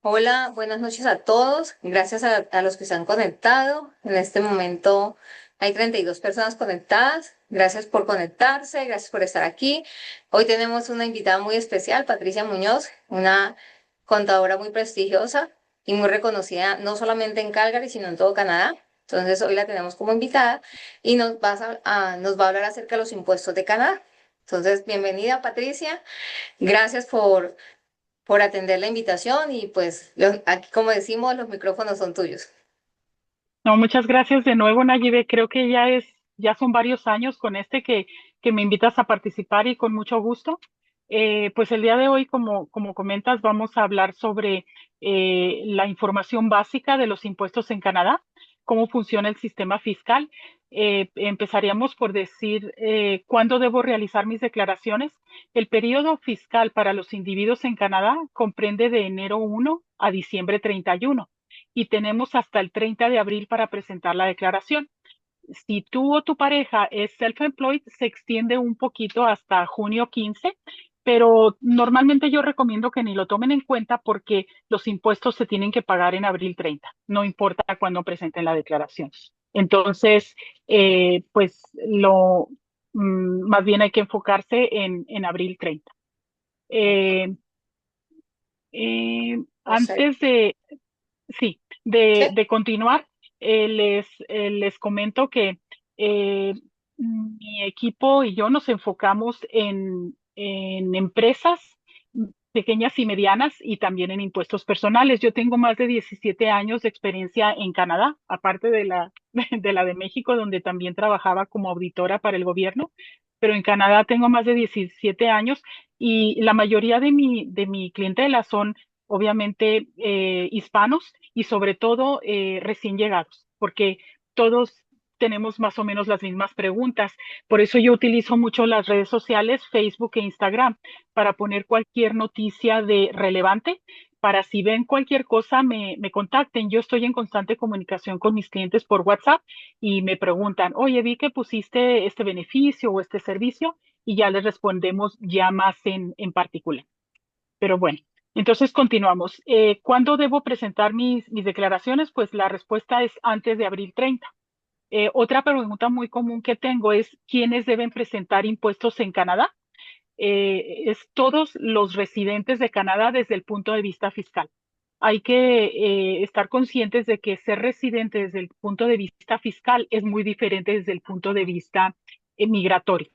Hola, buenas noches a todos. Gracias a los que se han conectado. En este momento hay 32 personas conectadas. Gracias por conectarse, gracias por estar aquí. Hoy tenemos una invitada muy especial, Patricia Muñoz, una contadora muy prestigiosa y muy reconocida no solamente en Calgary, sino en todo Canadá. Entonces hoy la tenemos como invitada y nos va a hablar acerca de los impuestos de Canadá. Entonces, bienvenida, Patricia. Gracias por atender la invitación y pues aquí como decimos, los micrófonos son tuyos. No, muchas gracias de nuevo, Nayibe. Creo que ya son varios años con que me invitas a participar y con mucho gusto. Pues el día de hoy, como comentas, vamos a hablar sobre la información básica de los impuestos en Canadá, cómo funciona el sistema fiscal. Empezaríamos por decir cuándo debo realizar mis declaraciones. El periodo fiscal para los individuos en Canadá comprende de enero 1 a diciembre 31 y tenemos hasta el 30 de abril para presentar la declaración. Si tú o tu pareja es self-employed, se extiende un poquito hasta junio 15, pero normalmente yo recomiendo que ni lo tomen en cuenta porque los impuestos se tienen que pagar en abril 30, no importa cuándo presenten la declaración. Entonces, pues más bien hay que enfocarse en abril 30. Eh, Perfecto. Antes de, Sí, Sí. de continuar, les comento que eh, mi equipo y yo nos enfocamos en empresas pequeñas y medianas y también en impuestos personales. Yo tengo más de 17 años de experiencia en Canadá, aparte de de la de México, donde también trabajaba como auditora para el gobierno, pero en Canadá tengo más de 17 años y la mayoría de mi clientela son obviamente hispanos y sobre todo recién llegados, porque todos tenemos más o menos las mismas preguntas. Por eso yo utilizo mucho las redes sociales, Facebook e Instagram, para poner cualquier noticia de relevante, para si ven cualquier cosa me contacten. Yo estoy en constante comunicación con mis clientes por WhatsApp y me preguntan, oye, vi que pusiste este beneficio o este servicio y ya les respondemos ya más en particular. Pero bueno, entonces continuamos. ¿Cuándo debo presentar mis declaraciones? Pues la respuesta es antes de abril 30. Otra pregunta muy común que tengo es, ¿quiénes deben presentar impuestos en Canadá? Es todos los residentes de Canadá desde el punto de vista fiscal. Hay que estar conscientes de que ser residente desde el punto de vista fiscal es muy diferente desde el punto de vista migratorio.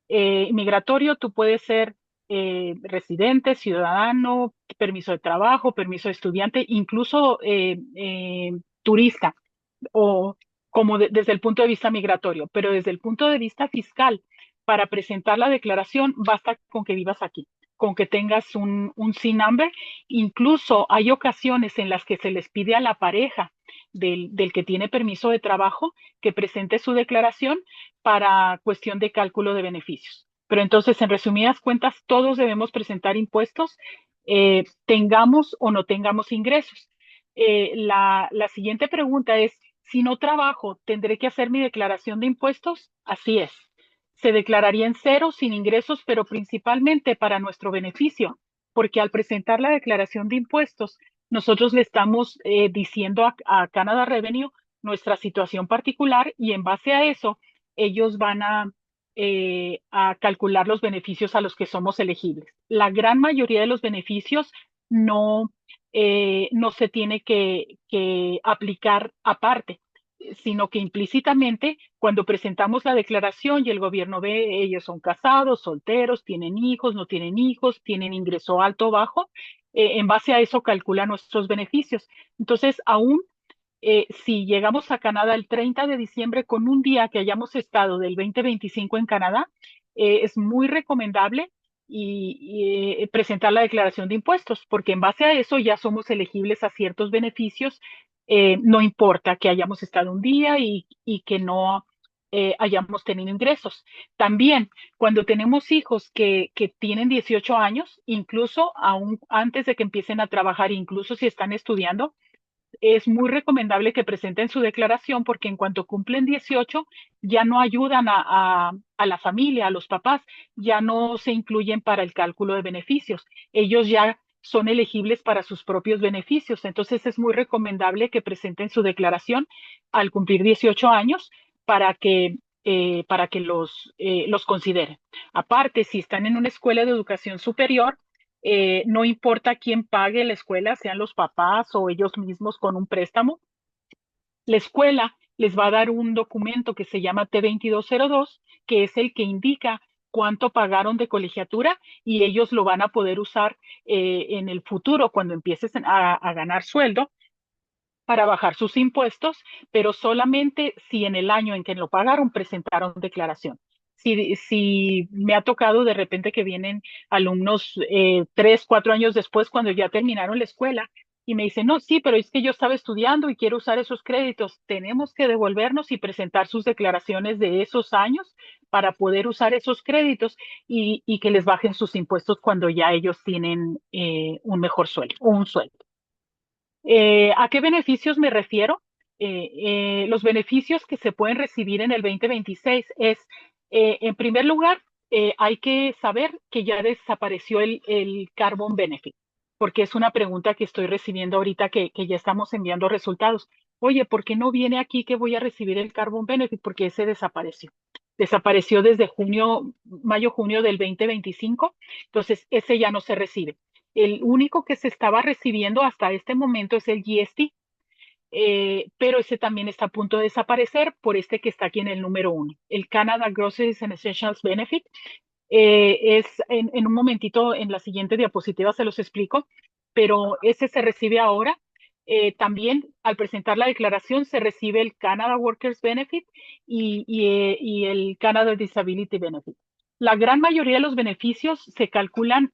Migratorio, tú puedes ser residente, ciudadano, permiso de trabajo, permiso de estudiante, incluso turista o desde el punto de vista migratorio, pero desde el punto de vista fiscal, para presentar la declaración, basta con que vivas aquí, con que tengas un SIN number. Incluso hay ocasiones en las que se les pide a la pareja del que tiene permiso de trabajo que presente su declaración para cuestión de cálculo de beneficios. Pero entonces, en resumidas cuentas, todos debemos presentar impuestos, tengamos o no tengamos ingresos. La siguiente pregunta es, si no trabajo, ¿tendré que hacer mi declaración de impuestos? Así es. Se declararía en cero, sin ingresos, pero principalmente para nuestro beneficio, porque al presentar la declaración de impuestos, nosotros le estamos diciendo a Canada Revenue nuestra situación particular y en base a eso, ellos van a calcular los beneficios a los que somos elegibles. La gran mayoría de los beneficios no no se tiene que aplicar aparte, sino que implícitamente cuando presentamos la declaración y el gobierno ve, ellos son casados, solteros, tienen hijos, no tienen hijos, tienen ingreso alto o bajo, en base a eso calcula nuestros beneficios. Entonces, aún si llegamos a Canadá el 30 de diciembre con un día que hayamos estado del 2025 en Canadá, es muy recomendable presentar la declaración de impuestos, porque en base a eso ya somos elegibles a ciertos beneficios, no importa que hayamos estado un día y que no hayamos tenido ingresos. También, cuando tenemos hijos que tienen 18 años, incluso aún antes de que empiecen a trabajar, incluso si están estudiando, es muy recomendable que presenten su declaración porque en cuanto cumplen 18 ya no ayudan a la familia, a los papás, ya no se incluyen para el cálculo de beneficios. Ellos ya son elegibles para sus propios beneficios. Entonces es muy recomendable que presenten su declaración al cumplir 18 años para que los consideren. Aparte, si están en una escuela de educación superior, no importa quién pague la escuela, sean los papás o ellos mismos con un préstamo, la escuela les va a dar un documento que se llama T2202, que es el que indica cuánto pagaron de colegiatura y ellos lo van a poder usar en el futuro cuando empieces a ganar sueldo para bajar sus impuestos, pero solamente si en el año en que lo pagaron presentaron declaración. Si me ha tocado de repente que vienen alumnos 3, 4 años después, cuando ya terminaron la escuela, y me dicen, no, sí, pero es que yo estaba estudiando y quiero usar esos créditos. Tenemos que devolvernos y presentar sus declaraciones de esos años para poder usar esos créditos y que les bajen sus impuestos cuando ya ellos tienen un mejor sueldo o un sueldo. ¿A qué beneficios me refiero? Los beneficios que se pueden recibir en el 2026 es, en primer lugar, hay que saber que ya desapareció el Carbon Benefit, porque es una pregunta que estoy recibiendo ahorita que ya estamos enviando resultados. Oye, ¿por qué no viene aquí que voy a recibir el Carbon Benefit? Porque ese desapareció. Desapareció desde junio, mayo, junio del 2025, entonces ese ya no se recibe. El único que se estaba recibiendo hasta este momento es el GST, pero ese también está a punto de desaparecer por este que está aquí en el número 1. El Canada Groceries and Essentials Benefit es en un momentito, en la siguiente diapositiva se los explico, pero ese se recibe ahora. También al presentar la declaración se recibe el Canada Workers Benefit y el Canada Disability Benefit. La gran mayoría de los beneficios se calculan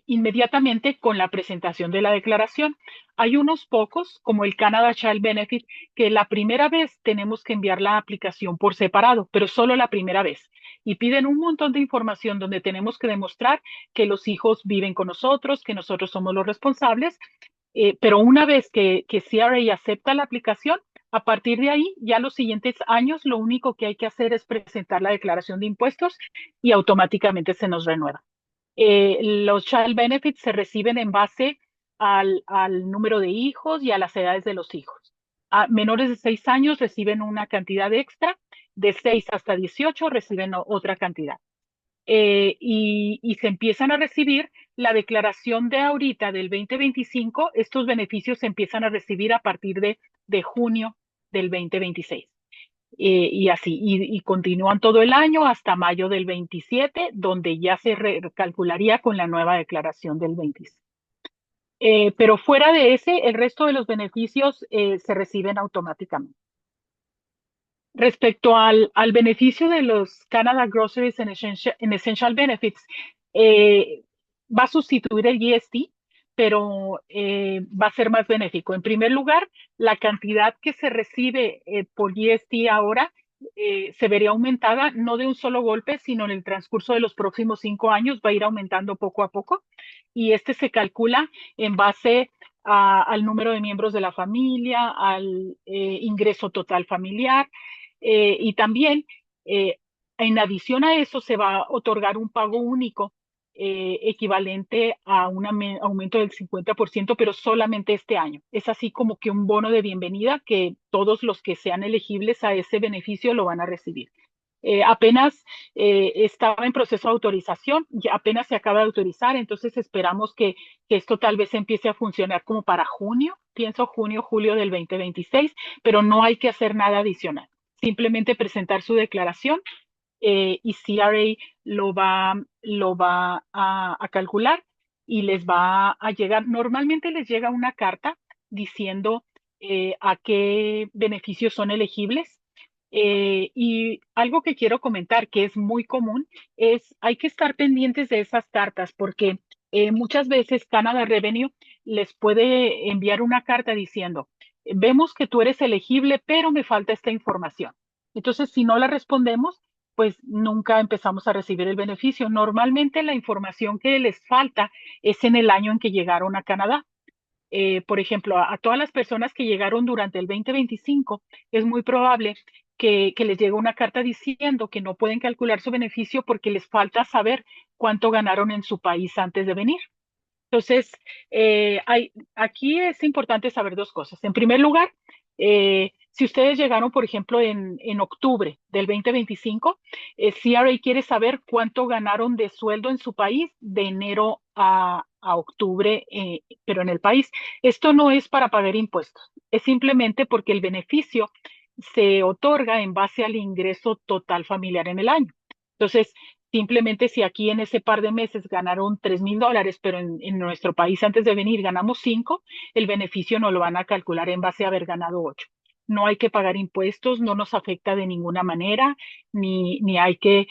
inmediatamente con la presentación de la declaración. Hay unos pocos, como el Canada Child Benefit, que la primera vez tenemos que enviar la aplicación por separado, pero solo la primera vez. Y piden un montón de información donde tenemos que demostrar que los hijos viven con nosotros, que nosotros somos los responsables, pero una vez que CRA acepta la aplicación, a partir de ahí, ya los siguientes años, lo único que hay que hacer es presentar la declaración de impuestos y automáticamente se nos renueva. Los child benefits se reciben en base al número de hijos y a las edades de los hijos. A menores de 6 años reciben una cantidad extra, de 6 hasta 18 reciben otra cantidad. Y se empiezan a recibir la declaración de ahorita del 2025, estos beneficios se empiezan a recibir a partir de junio del 2026. Y así, y continúan todo el año hasta mayo del 27, donde ya se recalcularía con la nueva declaración del 26. Pero fuera de ese, el resto de los beneficios se reciben automáticamente. Respecto al beneficio de los Canada Groceries and Essential Benefits, va a sustituir el GST, pero va a ser más benéfico. En primer lugar, la cantidad que se recibe por GST ahora se vería aumentada no de un solo golpe, sino en el transcurso de los próximos 5 años va a ir aumentando poco a poco. Y este se calcula en base al número de miembros de la familia, al ingreso total familiar y también, en adición a eso, se va a otorgar un pago único equivalente a un aumento del 50%, pero solamente este año. Es así como que un bono de bienvenida que todos los que sean elegibles a ese beneficio lo van a recibir. Apenas estaba en proceso de autorización, ya apenas se acaba de autorizar, entonces esperamos que esto tal vez empiece a funcionar como para junio, pienso junio, julio del 2026, pero no hay que hacer nada adicional. Simplemente presentar su declaración y CRA lo va a calcular y les va a llegar, normalmente les llega una carta diciendo a qué beneficios son elegibles. Y algo que quiero comentar que es muy común es hay que estar pendientes de esas cartas porque muchas veces Canada Revenue les puede enviar una carta diciendo, vemos que tú eres elegible, pero me falta esta información. Entonces, si no la respondemos, pues nunca empezamos a recibir el beneficio. Normalmente la información que les falta es en el año en que llegaron a Canadá. Por ejemplo, a todas las personas que llegaron durante el 2025, es muy probable que les llegue una carta diciendo que no pueden calcular su beneficio porque les falta saber cuánto ganaron en su país antes de venir. Entonces, aquí es importante saber dos cosas. En primer lugar, si ustedes llegaron, por ejemplo, en octubre del 2025, CRA quiere saber cuánto ganaron de sueldo en su país de enero a octubre, pero en el país. Esto no es para pagar impuestos, es simplemente porque el beneficio se otorga en base al ingreso total familiar en el año. Entonces, simplemente si aquí en ese par de meses ganaron $3,000, pero en nuestro país antes de venir ganamos 5, el beneficio no lo van a calcular en base a haber ganado 8. No hay que pagar impuestos, no nos afecta de ninguna manera, ni hay que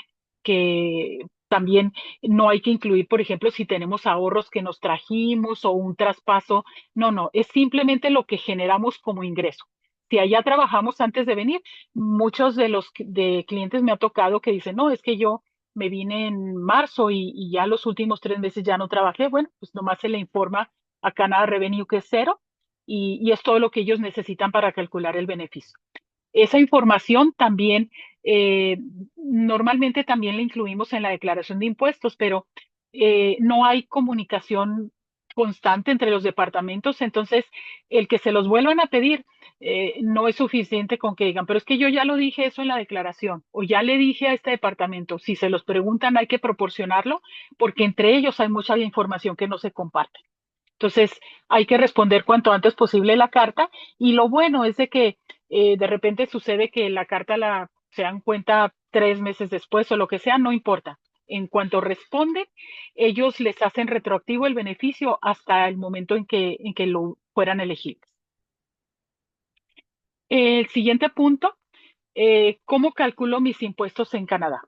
también no hay que incluir, por ejemplo, si tenemos ahorros que nos trajimos o un traspaso. No, no, es simplemente lo que generamos como ingreso. Si allá trabajamos antes de venir, muchos de los de clientes me ha tocado que dicen, no, es que yo me vine en marzo y ya los últimos 3 meses ya no trabajé. Bueno, pues nomás se le informa a Canada Revenue que es cero y es todo lo que ellos necesitan para calcular el beneficio. Esa información también, eh, normalmente también la incluimos en la declaración de impuestos, pero no hay comunicación constante entre los departamentos, entonces el que se los vuelvan a pedir no es suficiente con que digan, pero es que yo ya lo dije eso en la declaración o ya le dije a este departamento. Si se los preguntan hay que proporcionarlo porque entre ellos hay mucha información que no se comparte. Entonces, hay que responder cuanto antes posible la carta y lo bueno es de que de repente sucede que la carta se dan cuenta 3 meses después o lo que sea, no importa. En cuanto responden, ellos les hacen retroactivo el beneficio hasta el momento en que lo fueran elegibles. El siguiente punto, ¿cómo calculo mis impuestos en Canadá?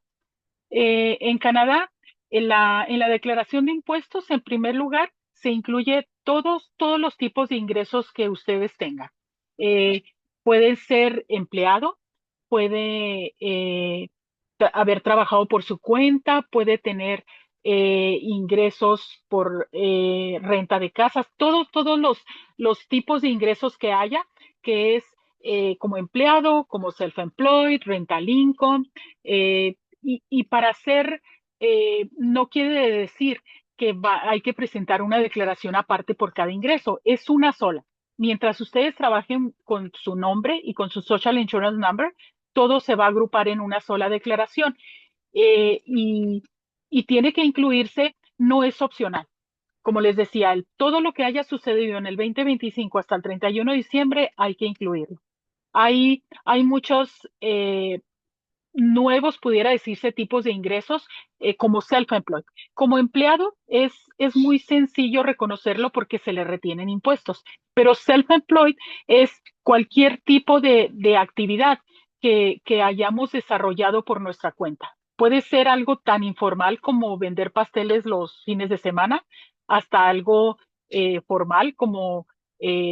En Canadá, en la declaración de impuestos, en primer lugar, se incluye todos los tipos de ingresos que ustedes tengan. Eh, Puede ser empleado, puede haber trabajado por su cuenta, puede tener ingresos por renta de casas, todos los tipos de ingresos que haya, que es como empleado, como self-employed, rental income, y para hacer, no quiere decir que hay que presentar una declaración aparte por cada ingreso, es una sola. Mientras ustedes trabajen con su nombre y con su Social Insurance Number, todo se va a agrupar en una sola declaración eh, y, y tiene que incluirse, no es opcional. Como les decía, todo lo que haya sucedido en el 2025 hasta el 31 de diciembre hay que incluirlo. Hay muchos nuevos, pudiera decirse, tipos de ingresos como self-employed. Como empleado es muy sencillo reconocerlo porque se le retienen impuestos, pero self-employed es cualquier tipo de actividad que hayamos desarrollado por nuestra cuenta. Puede ser algo tan informal como vender pasteles los fines de semana, hasta algo formal como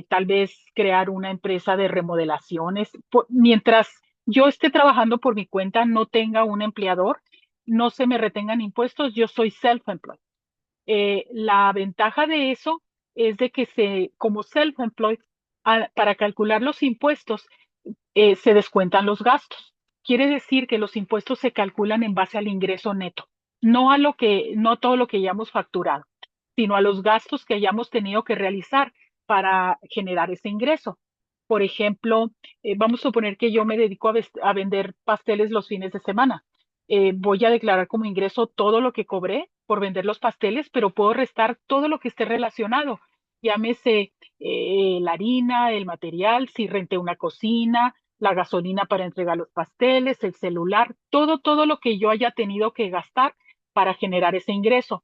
tal vez crear una empresa de remodelaciones. Mientras yo esté trabajando por mi cuenta, no tenga un empleador, no se me retengan impuestos, yo soy self-employed. La ventaja de eso es de que como self-employed, para calcular los impuestos, se descuentan los gastos. Quiere decir que los impuestos se calculan en base al ingreso neto, no todo lo que hayamos facturado, sino a los gastos que hayamos tenido que realizar para generar ese ingreso. Por ejemplo, vamos a suponer que yo me dedico a vender pasteles los fines de semana. Voy a declarar como ingreso todo lo que cobré por vender los pasteles, pero puedo restar todo lo que esté relacionado. Llámese la harina, el material, si renté una cocina, la gasolina para entregar los pasteles, el celular, todo lo que yo haya tenido que gastar para generar ese ingreso.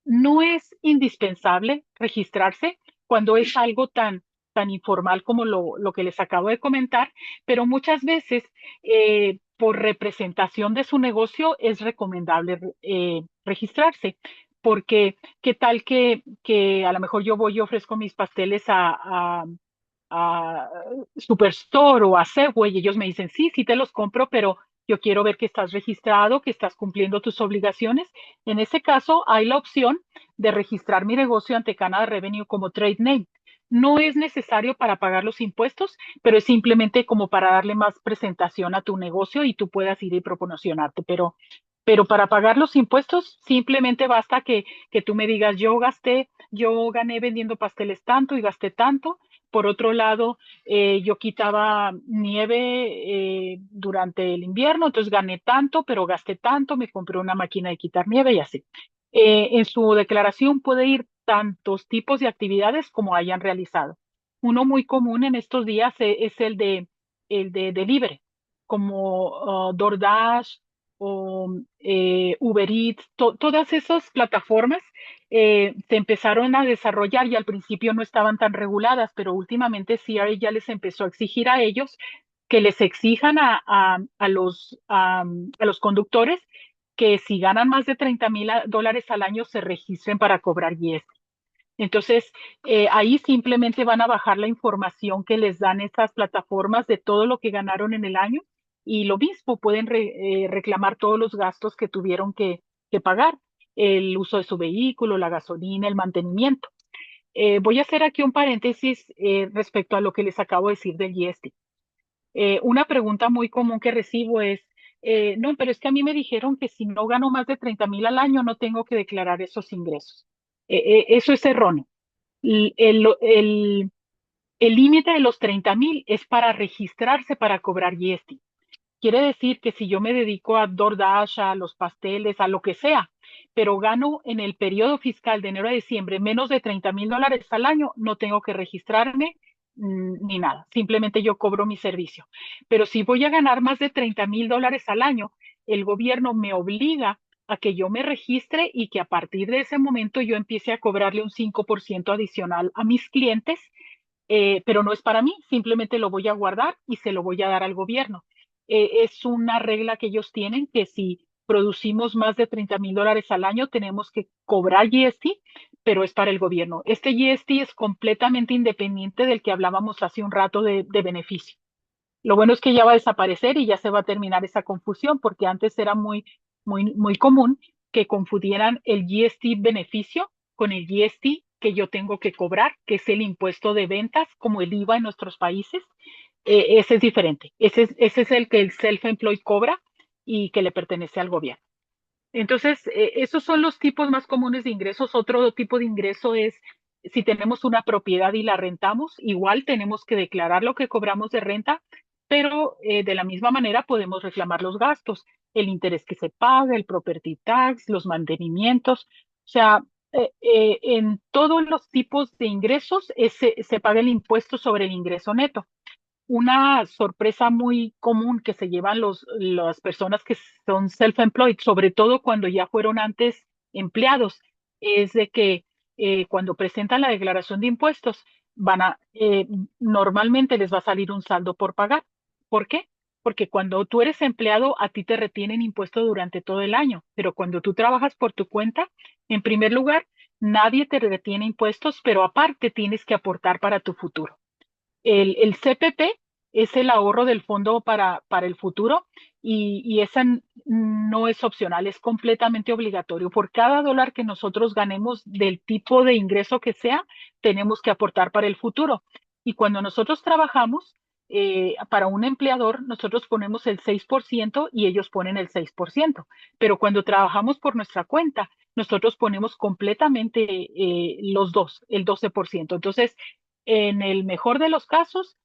No es indispensable registrarse cuando es algo tan informal como lo que les acabo de comentar, pero muchas veces por representación de su negocio es recomendable registrarse, porque qué tal que a lo mejor yo voy y ofrezco mis pasteles a Superstore o a Safeway y ellos me dicen, sí, sí te los compro, pero yo quiero ver que estás registrado, que estás cumpliendo tus obligaciones. En ese caso, hay la opción de registrar mi negocio ante Canada Revenue como trade name. No es necesario para pagar los impuestos, pero es simplemente como para darle más presentación a tu negocio y tú puedas ir y promocionarte. Pero para pagar los impuestos simplemente basta que tú me digas, yo gané vendiendo pasteles tanto y gasté tanto. Por otro lado, yo quitaba nieve durante el invierno, entonces gané tanto, pero gasté tanto, me compré una máquina de quitar nieve y así. En su declaración puede ir tantos tipos de actividades como hayan realizado. Uno muy común en estos días es el de delivery, como DoorDash o Uber Eats, todas esas plataformas se empezaron a desarrollar y al principio no estaban tan reguladas, pero últimamente CRA ya les empezó a exigir a ellos que les exijan a los conductores que si ganan más de $30,000 al año se registren para cobrar GIES. Entonces, ahí simplemente van a bajar la información que les dan estas plataformas de todo lo que ganaron en el año y lo mismo, pueden reclamar todos los gastos que tuvieron que pagar, el uso de su vehículo, la gasolina, el mantenimiento. Voy a hacer aquí un paréntesis respecto a lo que les acabo de decir del GST. Una pregunta muy común que recibo es, no, pero es que a mí me dijeron que si no gano más de 30,000 al año no tengo que declarar esos ingresos. Eso es erróneo. El límite de los 30,000 es para registrarse para cobrar GST. Quiere decir que si yo me dedico a DoorDash, a los pasteles, a lo que sea, pero gano en el periodo fiscal de enero a diciembre menos de $30,000 al año, no tengo que registrarme ni nada. Simplemente yo cobro mi servicio. Pero si voy a ganar más de $30,000 al año, el gobierno me obliga a que yo me registre y que a partir de ese momento yo empiece a cobrarle un 5% adicional a mis clientes, pero no es para mí, simplemente lo voy a guardar y se lo voy a dar al gobierno. Es una regla que ellos tienen que si producimos más de $30,000 al año tenemos que cobrar GST, pero es para el gobierno. Este GST es completamente independiente del que hablábamos hace un rato de beneficio. Lo bueno es que ya va a desaparecer y ya se va a terminar esa confusión, porque antes era muy, muy, muy común que confundieran el GST beneficio con el GST que yo tengo que cobrar, que es el impuesto de ventas, como el IVA en nuestros países. Ese es diferente. Ese es el que el self-employed cobra y que le pertenece al gobierno. Entonces, esos son los tipos más comunes de ingresos. Otro tipo de ingreso es si tenemos una propiedad y la rentamos, igual tenemos que declarar lo que cobramos de renta, pero de la misma manera podemos reclamar los gastos, el interés que se paga, el property tax, los mantenimientos. O sea, en todos los tipos de ingresos se paga el impuesto sobre el ingreso neto. Una sorpresa muy común que se llevan las personas que son self-employed, sobre todo cuando ya fueron antes empleados, es de que cuando presentan la declaración de impuestos, normalmente les va a salir un saldo por pagar. ¿Por qué? Porque cuando tú eres empleado, a ti te retienen impuestos durante todo el año, pero cuando tú trabajas por tu cuenta, en primer lugar, nadie te retiene impuestos, pero aparte tienes que aportar para tu futuro. El CPP es el ahorro del fondo para el futuro y esa no es opcional, es completamente obligatorio. Por cada dólar que nosotros ganemos del tipo de ingreso que sea, tenemos que aportar para el futuro. Y cuando nosotros trabajamos para un empleador, nosotros ponemos el 6% y ellos ponen el 6%. Pero cuando trabajamos por nuestra cuenta, nosotros ponemos completamente los dos, el 12%. Entonces, en el mejor de los casos,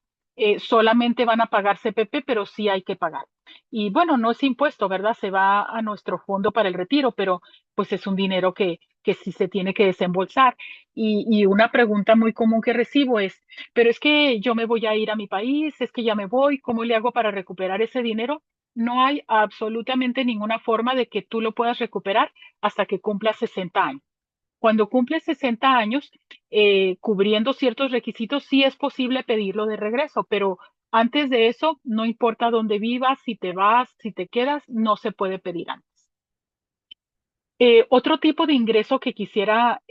solamente van a pagar CPP, pero sí hay que pagar. Y bueno, no es impuesto, ¿verdad? Se va a nuestro fondo para el retiro, pero pues es un dinero que sí se tiene que desembolsar. Y una pregunta muy común que recibo es, pero es que yo me voy a ir a mi país, es que ya me voy, ¿cómo le hago para recuperar ese dinero? No hay absolutamente ninguna forma de que tú lo puedas recuperar hasta que cumplas 60 años. Cuando cumple 60 años, cubriendo ciertos requisitos, sí es posible pedirlo de regreso, pero antes de eso, no importa dónde vivas, si te vas, si te quedas, no se puede pedir antes. Otro tipo de ingreso que quisiera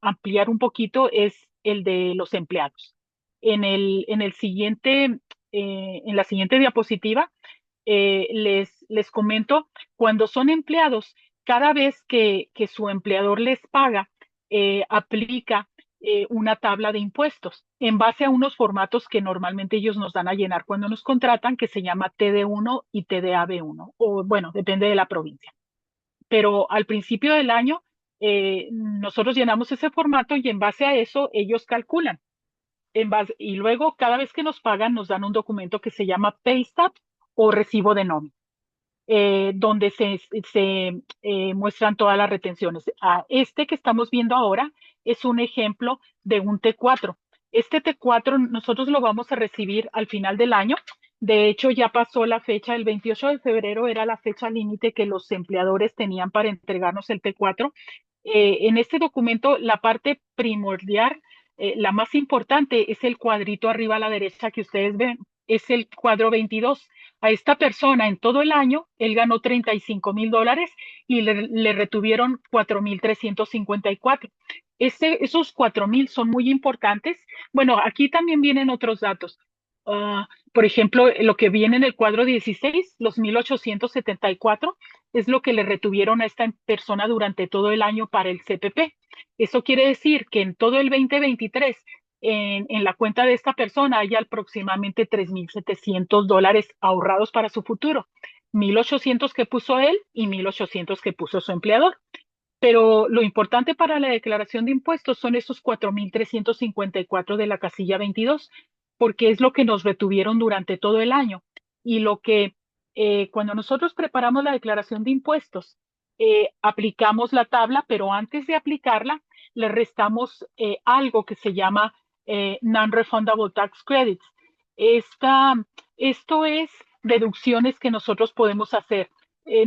ampliar un poquito es el de los empleados. En la siguiente diapositiva, les comento, cuando son empleados, cada vez que su empleador les paga, aplica una tabla de impuestos en base a unos formatos que normalmente ellos nos dan a llenar cuando nos contratan, que se llama TD1 y TDAB1, o bueno, depende de la provincia. Pero al principio del año, nosotros llenamos ese formato y en base a eso ellos calculan. Y luego cada vez que nos pagan nos dan un documento que se llama pay stub o recibo de nómina, donde se muestran todas las retenciones. Este que estamos viendo ahora es un ejemplo de un T4. Este T4 nosotros lo vamos a recibir al final del año. De hecho, ya pasó la fecha, el 28 de febrero era la fecha límite que los empleadores tenían para entregarnos el T4. En este documento, la parte primordial, la más importante, es el cuadrito arriba a la derecha que ustedes ven, es el cuadro 22. A esta persona en todo el año, él ganó $35,000 y le retuvieron 4,354. Esos 4,000 son muy importantes. Bueno, aquí también vienen otros datos. Por ejemplo, lo que viene en el cuadro 16, los 1,874, es lo que le retuvieron a esta persona durante todo el año para el CPP. Eso quiere decir que en todo el 2023, en la cuenta de esta persona hay aproximadamente $3,700 ahorrados para su futuro. 1,800 que puso él y 1,800 que puso su empleador. Pero lo importante para la declaración de impuestos son esos 4,354 de la casilla 22, porque es lo que nos retuvieron durante todo el año. Y lo que cuando nosotros preparamos la declaración de impuestos, aplicamos la tabla, pero antes de aplicarla, le restamos algo que se llama non-refundable tax credits. Esto es deducciones que nosotros podemos hacer.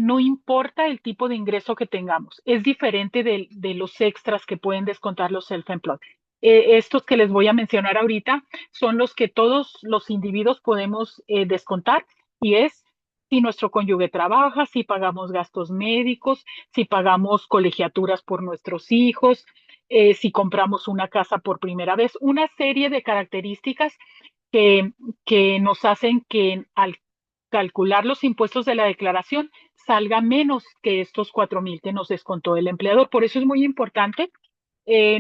No importa el tipo de ingreso que tengamos, es diferente de los extras que pueden descontar los self-employed. Estos que les voy a mencionar ahorita son los que todos los individuos podemos descontar y es si nuestro cónyuge trabaja, si pagamos gastos médicos, si pagamos colegiaturas por nuestros hijos, si compramos una casa por primera vez, una serie de características que, que nos hacen que al calcular los impuestos de la declaración salga menos que estos 4,000 que nos descontó el empleador. Por eso es muy importante.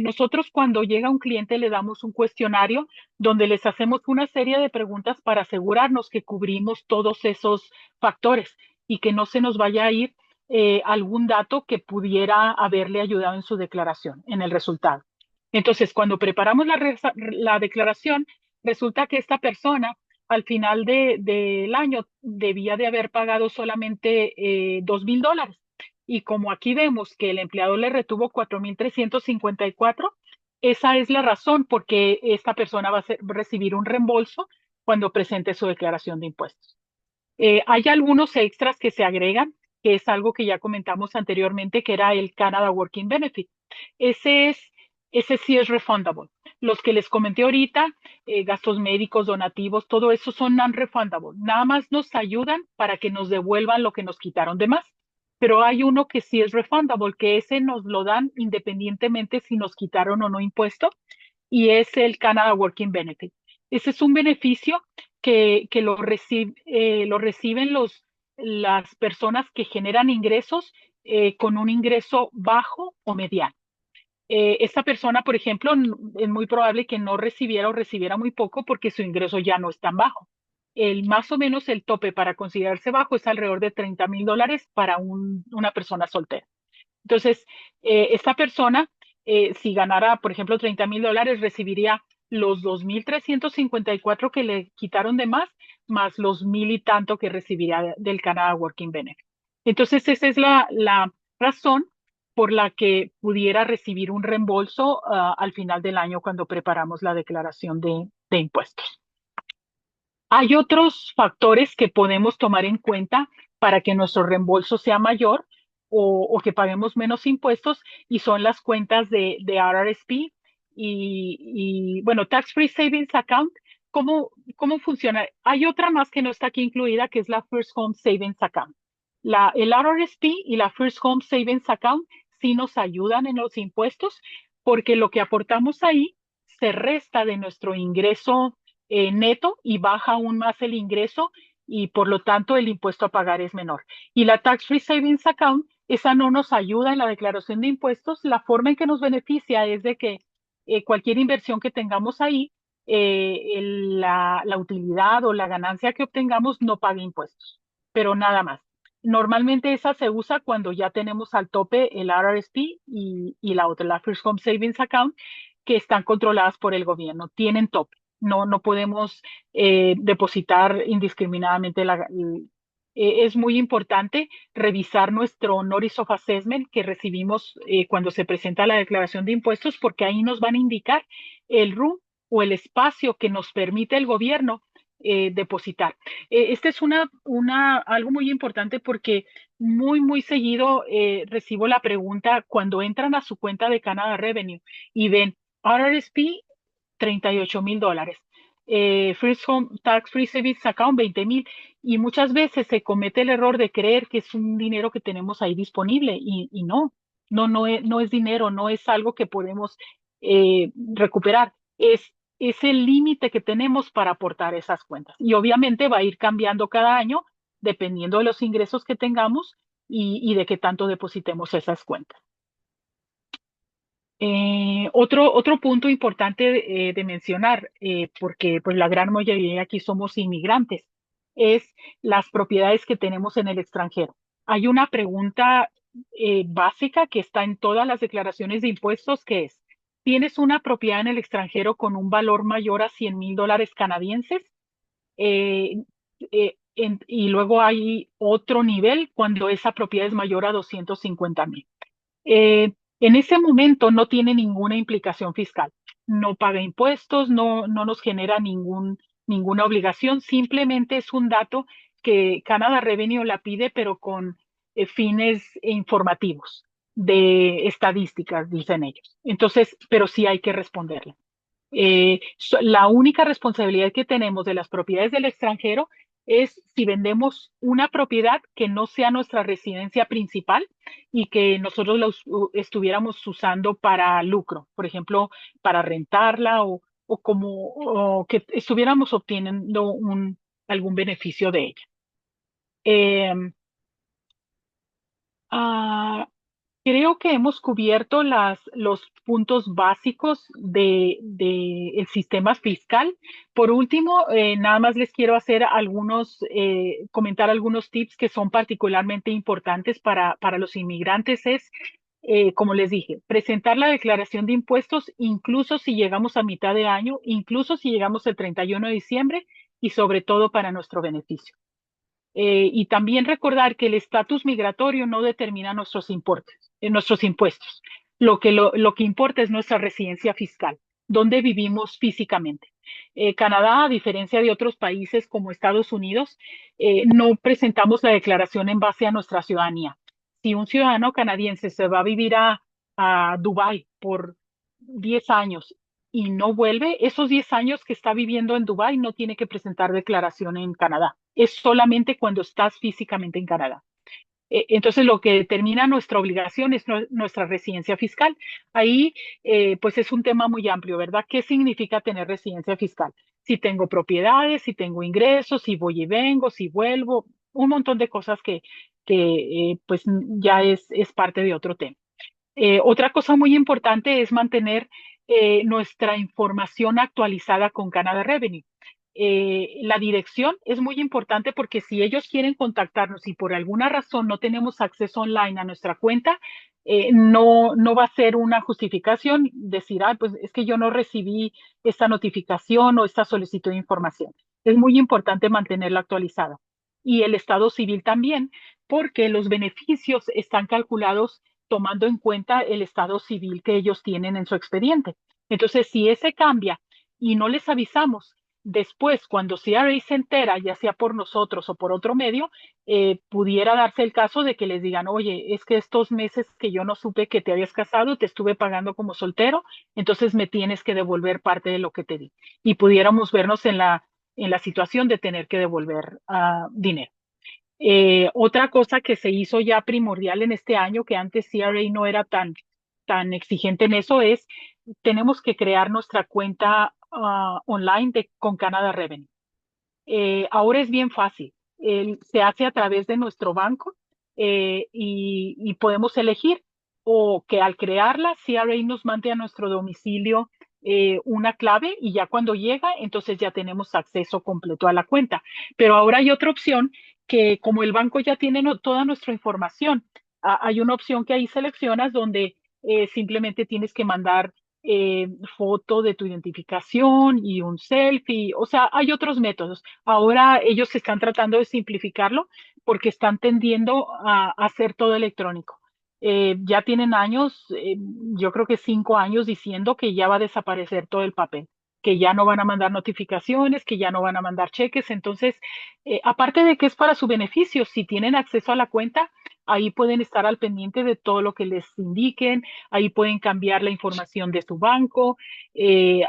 Nosotros cuando llega un cliente le damos un cuestionario donde les hacemos una serie de preguntas para asegurarnos que cubrimos todos esos factores y que no se nos vaya a ir algún dato que pudiera haberle ayudado en su declaración, en el resultado. Entonces, cuando preparamos la declaración, resulta que esta persona al final del año debía de haber pagado solamente $2,000. Y como aquí vemos que el empleador le retuvo 4,354, esa es la razón por qué esta persona va a recibir un reembolso cuando presente su declaración de impuestos. Hay algunos extras que se agregan, que es algo que ya comentamos anteriormente, que era el Canada Working Benefit. Ese es, ese sí es refundable. Los que les comenté ahorita, gastos médicos, donativos, todo eso son non-refundable. Nada más nos ayudan para que nos devuelvan lo que nos quitaron de más. Pero hay uno que sí es refundable, que ese nos lo dan independientemente si nos quitaron o no impuesto, y es el Canada Working Benefit. Ese es un beneficio que lo reciben las personas que generan ingresos con un ingreso bajo o mediano. Esta persona, por ejemplo, es muy probable que no recibiera o recibiera muy poco porque su ingreso ya no es tan bajo. Más o menos el tope para considerarse bajo es alrededor de $30,000 para una persona soltera. Entonces, esta persona, si ganara, por ejemplo, $30,000, recibiría los 2,354 que le quitaron de más los 1,000 y tanto que recibiría del Canada Working Benefit. Entonces, esa es la razón por la que pudiera recibir un reembolso al final del año cuando preparamos la declaración de impuestos. Hay otros factores que podemos tomar en cuenta para que nuestro reembolso sea mayor o que paguemos menos impuestos y son las cuentas de RRSP bueno, Tax Free Savings Account. ¿Cómo funciona? Hay otra más que no está aquí incluida, que es la First Home Savings Account. El RRSP y la First Home Savings Account sí nos ayudan en los impuestos porque lo que aportamos ahí se resta de nuestro ingreso neto y baja aún más el ingreso y por lo tanto el impuesto a pagar es menor. Y la Tax Free Savings Account, esa no nos ayuda en la declaración de impuestos. La forma en que nos beneficia es de que cualquier inversión que tengamos ahí, la utilidad o la ganancia que obtengamos no pague impuestos, pero nada más. Normalmente esa se usa cuando ya tenemos al tope el RRSP y la otra, la First Home Savings Account, que están controladas por el gobierno, tienen tope. No podemos depositar indiscriminadamente es muy importante revisar nuestro Notice of Assessment que recibimos cuando se presenta la declaración de impuestos, porque ahí nos van a indicar el room o el espacio que nos permite el gobierno depositar. Este es algo muy importante porque muy seguido recibo la pregunta cuando entran a su cuenta de Canada Revenue y ven RRSP $38,000, First Home Tax Free Savings Account 20,000, y muchas veces se comete el error de creer que es un dinero que tenemos ahí disponible y no es dinero, no es algo que podemos recuperar, es el límite que tenemos para aportar esas cuentas. Y obviamente va a ir cambiando cada año dependiendo de los ingresos que tengamos y de qué tanto depositemos esas cuentas. Otro punto importante de mencionar, porque pues la gran mayoría aquí somos inmigrantes, es las propiedades que tenemos en el extranjero. Hay una pregunta básica que está en todas las declaraciones de impuestos, que es, ¿tienes una propiedad en el extranjero con un valor mayor a $100,000 canadienses? Eh, y luego hay otro nivel cuando esa propiedad es mayor a 250,000. En ese momento no tiene ninguna implicación fiscal, no paga impuestos, no nos genera ninguna obligación, simplemente es un dato que Canada Revenue la pide, pero con fines informativos, de estadísticas, dicen ellos. Entonces, pero sí hay que responderle. La única responsabilidad que tenemos de las propiedades del extranjero es si vendemos una propiedad que no sea nuestra residencia principal y que nosotros estuviéramos usando para lucro, por ejemplo, para rentarla o que estuviéramos obteniendo algún beneficio de ella. Eh, ah, Creo que hemos cubierto los puntos básicos de el sistema fiscal. Por último, nada más les quiero hacer comentar algunos tips que son particularmente importantes para los inmigrantes. Como les dije, presentar la declaración de impuestos, incluso si llegamos a mitad de año, incluso si llegamos el 31 de diciembre y sobre todo para nuestro beneficio. Y también recordar que el estatus migratorio no determina nuestros impuestos. Lo que importa es nuestra residencia fiscal, donde vivimos físicamente. Canadá, a diferencia de otros países como Estados Unidos, no presentamos la declaración en base a nuestra ciudadanía. Si un ciudadano canadiense se va a vivir a Dubái por 10 años y no vuelve, esos 10 años que está viviendo en Dubái no tiene que presentar declaración en Canadá. Es solamente cuando estás físicamente en Canadá. Entonces, lo que determina nuestra obligación es nuestra residencia fiscal. Ahí, pues es un tema muy amplio, ¿verdad? ¿Qué significa tener residencia fiscal? Si tengo propiedades, si tengo ingresos, si voy y vengo, si vuelvo, un montón de cosas que pues ya es parte de otro tema. Otra cosa muy importante es mantener nuestra información actualizada con Canada Revenue. La dirección es muy importante porque si ellos quieren contactarnos y por alguna razón no tenemos acceso online a nuestra cuenta, no va a ser una justificación decir, pues es que yo no recibí esta notificación o esta solicitud de información. Es muy importante mantenerla actualizada. Y el estado civil también, porque los beneficios están calculados tomando en cuenta el estado civil que ellos tienen en su expediente. Entonces, si ese cambia y no les avisamos, después, cuando CRA se entera, ya sea por nosotros o por otro medio, pudiera darse el caso de que les digan, oye, es que estos meses que yo no supe que te habías casado, te estuve pagando como soltero, entonces me tienes que devolver parte de lo que te di. Y pudiéramos vernos en la situación de tener que devolver dinero. Otra cosa que se hizo ya primordial en este año, que antes CRA no era tan exigente en eso, es tenemos que crear nuestra cuenta online con Canada Revenue. Ahora es bien fácil. Se hace a través de nuestro banco y podemos elegir o que al crearla CRA nos mande a nuestro domicilio una clave y ya cuando llega, entonces ya tenemos acceso completo a la cuenta. Pero ahora hay otra opción que como el banco ya tiene toda nuestra información, hay una opción que ahí seleccionas donde simplemente tienes que mandar foto de tu identificación y un selfie. O sea, hay otros métodos. Ahora ellos están tratando de simplificarlo porque están tendiendo a hacer todo electrónico. Ya tienen años, yo creo que 5 años diciendo que ya va a desaparecer todo el papel, que ya no van a mandar notificaciones, que ya no van a mandar cheques. Entonces, aparte de que es para su beneficio, si tienen acceso a la cuenta, ahí pueden estar al pendiente de todo lo que les indiquen, ahí pueden cambiar la información de su banco,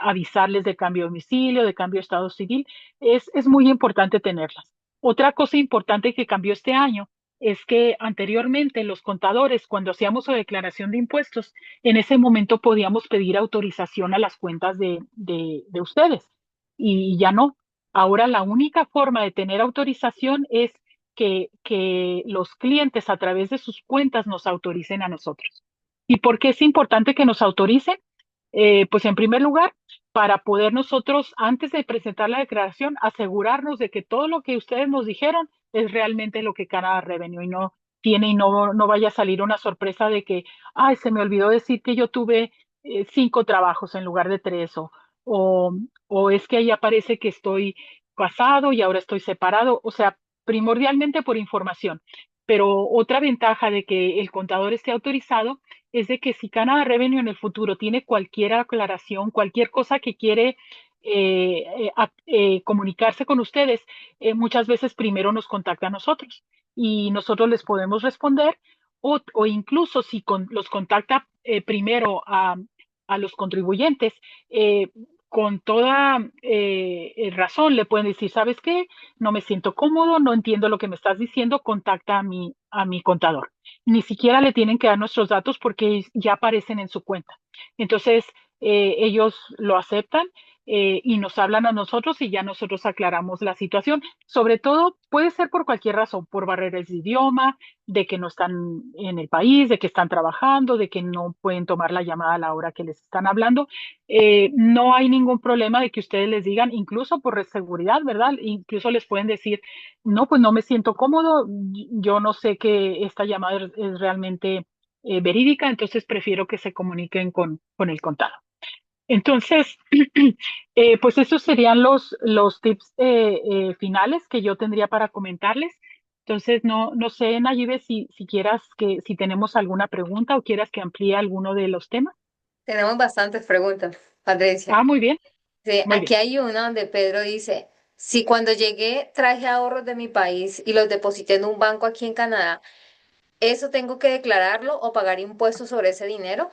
avisarles de cambio de domicilio, de cambio de estado civil. Es muy importante tenerlas. Otra cosa importante que cambió este año es que anteriormente los contadores, cuando hacíamos la declaración de impuestos, en ese momento podíamos pedir autorización a las cuentas de ustedes y ya no. Ahora la única forma de tener autorización es que los clientes a través de sus cuentas nos autoricen a nosotros. ¿Y por qué es importante que nos autoricen? Pues en primer lugar, para poder nosotros, antes de presentar la declaración, asegurarnos de que todo lo que ustedes nos dijeron es realmente lo que Canada Revenue y no tiene y no vaya a salir una sorpresa de que, ay, se me olvidó decir que yo tuve 5 trabajos en lugar de 3 o, o es que ahí aparece que estoy casado y ahora estoy separado. O sea, primordialmente por información. Pero otra ventaja de que el contador esté autorizado es de que si Canada Revenue en el futuro tiene cualquier aclaración, cualquier cosa que quiere comunicarse con ustedes, muchas veces primero nos contacta a nosotros y nosotros les podemos responder o incluso si los contacta primero a los contribuyentes, con toda razón le pueden decir, ¿sabes qué? No me siento cómodo, no entiendo lo que me estás diciendo, contacta a mi contador. Ni siquiera le tienen que dar nuestros datos porque ya aparecen en su cuenta. Entonces, ellos lo aceptan y nos hablan a nosotros y ya nosotros aclaramos la situación. Sobre todo, puede ser por cualquier razón, por barreras de idioma, de que no están en el país, de que están trabajando, de que no pueden tomar la llamada a la hora que les están hablando. No hay ningún problema de que ustedes les digan, incluso por seguridad, ¿verdad? Incluso les pueden decir, no, pues no me siento cómodo, yo no sé que esta llamada es realmente verídica, entonces prefiero que se comuniquen con el contado. Entonces, pues esos serían los tips finales que yo tendría para comentarles. Entonces, no sé, Nayibe, si quieras si tenemos alguna pregunta o quieras que amplíe alguno de los temas. Tenemos bastantes preguntas, Patricia. Ah, muy bien, Sí, muy aquí bien. hay una donde Pedro dice, si cuando llegué traje ahorros de mi país y los deposité en un banco aquí en Canadá, ¿eso tengo que declararlo o pagar impuestos sobre ese dinero?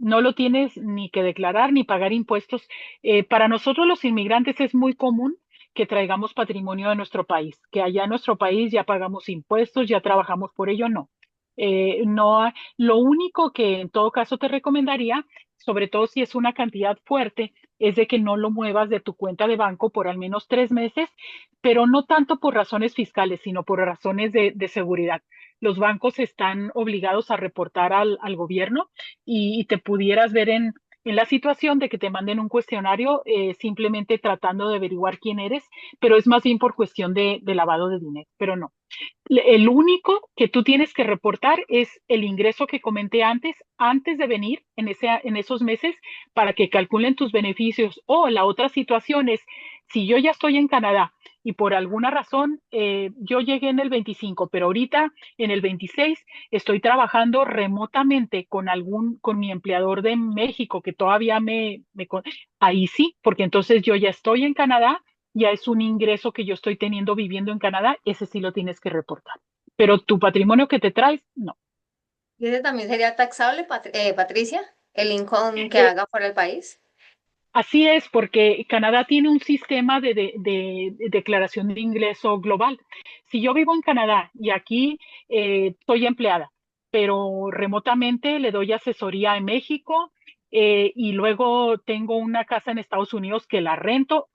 No lo tienes ni que declarar ni pagar impuestos. Para nosotros los inmigrantes es muy común que traigamos patrimonio de nuestro país, que allá en nuestro país ya pagamos impuestos, ya trabajamos por ello, no. No, lo único que en todo caso te recomendaría, sobre todo si es una cantidad fuerte, es de que no lo muevas de tu cuenta de banco por al menos 3 meses, pero no tanto por razones fiscales, sino por razones de seguridad. Los bancos están obligados a reportar al gobierno y te pudieras ver en la situación de que te manden un cuestionario simplemente tratando de averiguar quién eres, pero es más bien por cuestión de lavado de dinero, pero no. El único que tú tienes que reportar es el ingreso que comenté antes de venir en esos meses para que calculen tus beneficios. O la otra situación es, si yo ya estoy en Canadá y por alguna razón yo llegué en el 25, pero ahorita en el 26 estoy trabajando remotamente con mi empleador de México que todavía ahí sí, porque entonces yo ya estoy en Canadá, ya es un ingreso que yo estoy teniendo viviendo en Canadá, ese sí lo tienes que reportar. Pero tu patrimonio que te traes, no. ¿Y ese también sería taxable, Patricia? ¿El income que Eh, haga fuera del país? Así es, porque Canadá tiene un sistema de declaración de ingreso global. Si yo vivo en Canadá y aquí soy empleada, pero remotamente le doy asesoría en México y luego tengo una casa en Estados Unidos que la rento,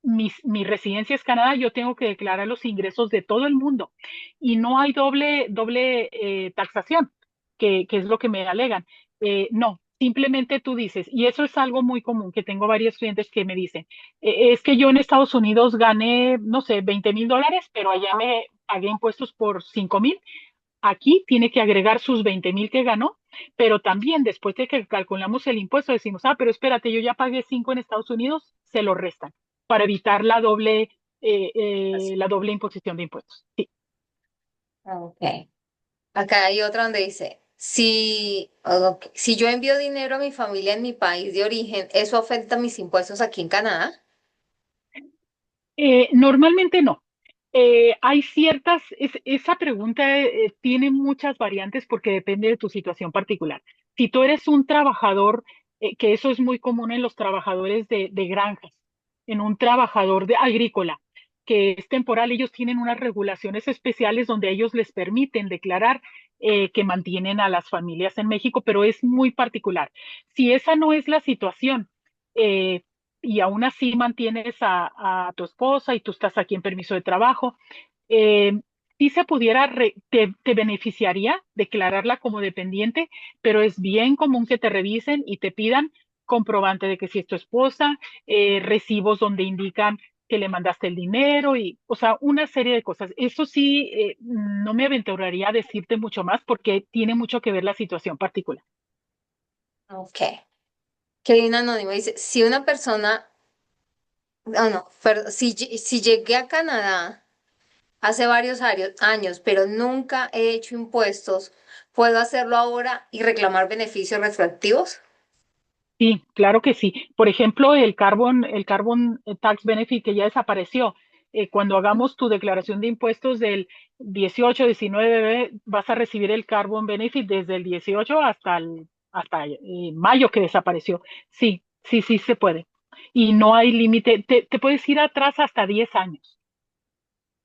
mi residencia es Canadá, yo tengo que declarar los ingresos de todo el mundo y no hay doble taxación, que es lo que me alegan. No, Simplemente tú dices, y eso es algo muy común, que tengo varios clientes que me dicen, es que yo en Estados Unidos gané, no sé, $20,000, pero allá me pagué impuestos por 5,000. Aquí tiene que agregar sus 20,000 que ganó, pero también después de que calculamos el impuesto decimos, pero espérate, yo ya pagué 5 en Estados Unidos, se lo restan para evitar Así. la doble imposición de impuestos. Sí. Ok. Acá hay otra donde dice, ok, si yo envío dinero a mi familia en mi país de origen, ¿eso afecta mis impuestos aquí en Canadá? Normalmente no. Hay esa pregunta tiene muchas variantes porque depende de tu situación particular. Si tú eres un trabajador, que eso es muy común en los trabajadores de granjas, en un trabajador de agrícola, que es temporal, ellos tienen unas regulaciones especiales donde ellos les permiten declarar que mantienen a las familias en México, pero es muy particular. Si esa no es la situación, eh, y aún así mantienes a tu esposa y tú estás aquí en permiso de trabajo, eh, sí se pudiera, te beneficiaría declararla como dependiente, pero es bien común que te revisen y te pidan comprobante de que si es tu esposa, recibos donde indican que le mandaste el dinero y, o sea, una serie de cosas. Eso sí, no me aventuraría a decirte mucho más porque tiene mucho que ver la situación particular. Ok. Kevin Anónimo dice, si una persona, no, perdón, si llegué a Canadá hace varios años, pero nunca he hecho impuestos, ¿puedo hacerlo ahora y reclamar beneficios retroactivos? Sí, claro que sí. Por ejemplo, el carbon tax benefit que ya desapareció. Cuando hagamos tu declaración de impuestos del 18, 19, vas a recibir el carbon benefit desde el 18 hasta mayo que desapareció. Sí, sí, sí se puede. Y no hay límite. Te puedes ir atrás hasta 10 años.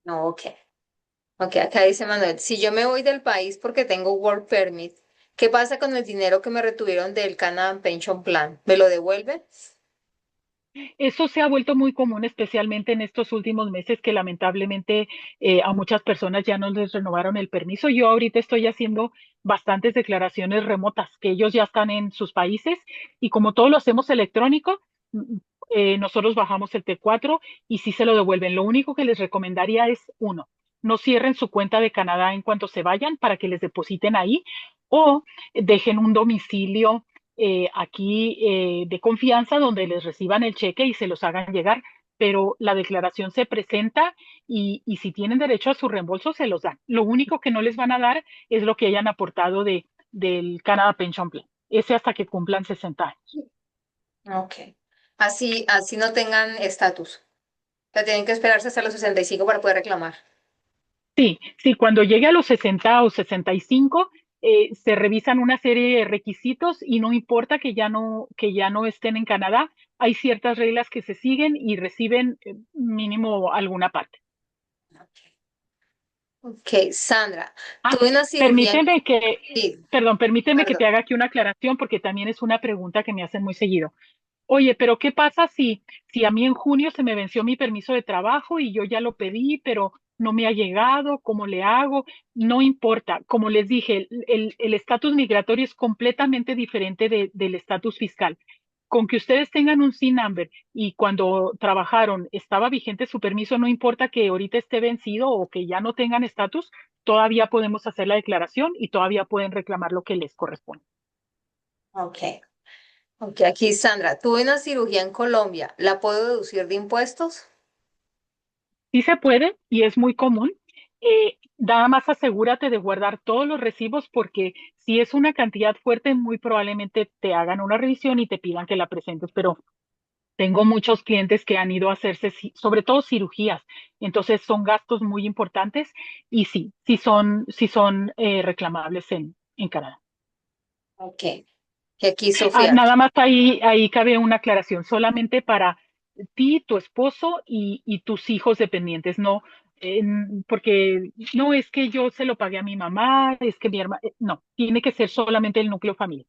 No, ok. Ok, acá dice Manuel, si yo me voy del país porque tengo work permit, ¿qué pasa con el dinero que me retuvieron del Canada Pension Plan? ¿Me lo devuelven? Eso se ha vuelto muy común, especialmente en estos últimos meses que lamentablemente a muchas personas ya no les renovaron el permiso. Yo ahorita estoy haciendo bastantes declaraciones remotas, que ellos ya están en sus países y como todo lo hacemos electrónico, nosotros bajamos el T4 y sí se lo devuelven. Lo único que les recomendaría es uno, no cierren su cuenta de Canadá en cuanto se vayan para que les depositen ahí o dejen un domicilio aquí de confianza donde les reciban el cheque y se los hagan llegar, pero la declaración se presenta y si tienen derecho a su reembolso se los dan. Lo único que no les van a dar es lo que hayan aportado del Canada Pension Plan, ese hasta que cumplan 60 años. Ok. Así no tengan estatus. O sea, tienen que esperarse hasta los 65 para poder reclamar. Sí, sí, cuando llegue a los 60 o 65, se revisan una serie de requisitos y no importa que ya no estén en Canadá, hay ciertas reglas que se siguen y reciben mínimo alguna parte. Ok, Sandra, Ah, tuve una cirugía en... permíteme que, Sí, perdón, que perdón. te haga aquí una aclaración porque también es una pregunta que me hacen muy seguido. Oye, pero ¿qué pasa si a mí en junio se me venció mi permiso de trabajo y yo ya lo pedí, pero no me ha llegado? ¿Cómo le hago? No importa. Como les dije, el estatus migratorio es completamente diferente del estatus fiscal. Con que ustedes tengan un SIN number y cuando trabajaron estaba vigente su permiso, no importa que ahorita esté vencido o que ya no tengan estatus, todavía podemos hacer la declaración y todavía pueden reclamar lo que les corresponde. Ok, ok, aquí Sandra, tuve una cirugía en Colombia, ¿la puedo deducir de impuestos? Sí se puede y es muy común. Nada más asegúrate de guardar todos los recibos porque si es una cantidad fuerte, muy probablemente te hagan una revisión y te pidan que la presentes. Pero tengo muchos clientes que han ido a hacerse, sobre todo cirugías. Entonces son gastos muy importantes y sí son reclamables en Canadá. Ok, que aquí Sofía. Nada más ahí cabe una aclaración, solamente para ti, tu esposo y tus hijos dependientes, no, porque no es que yo se lo pagué a mi mamá, es que mi hermana, no, tiene que ser solamente el núcleo familiar.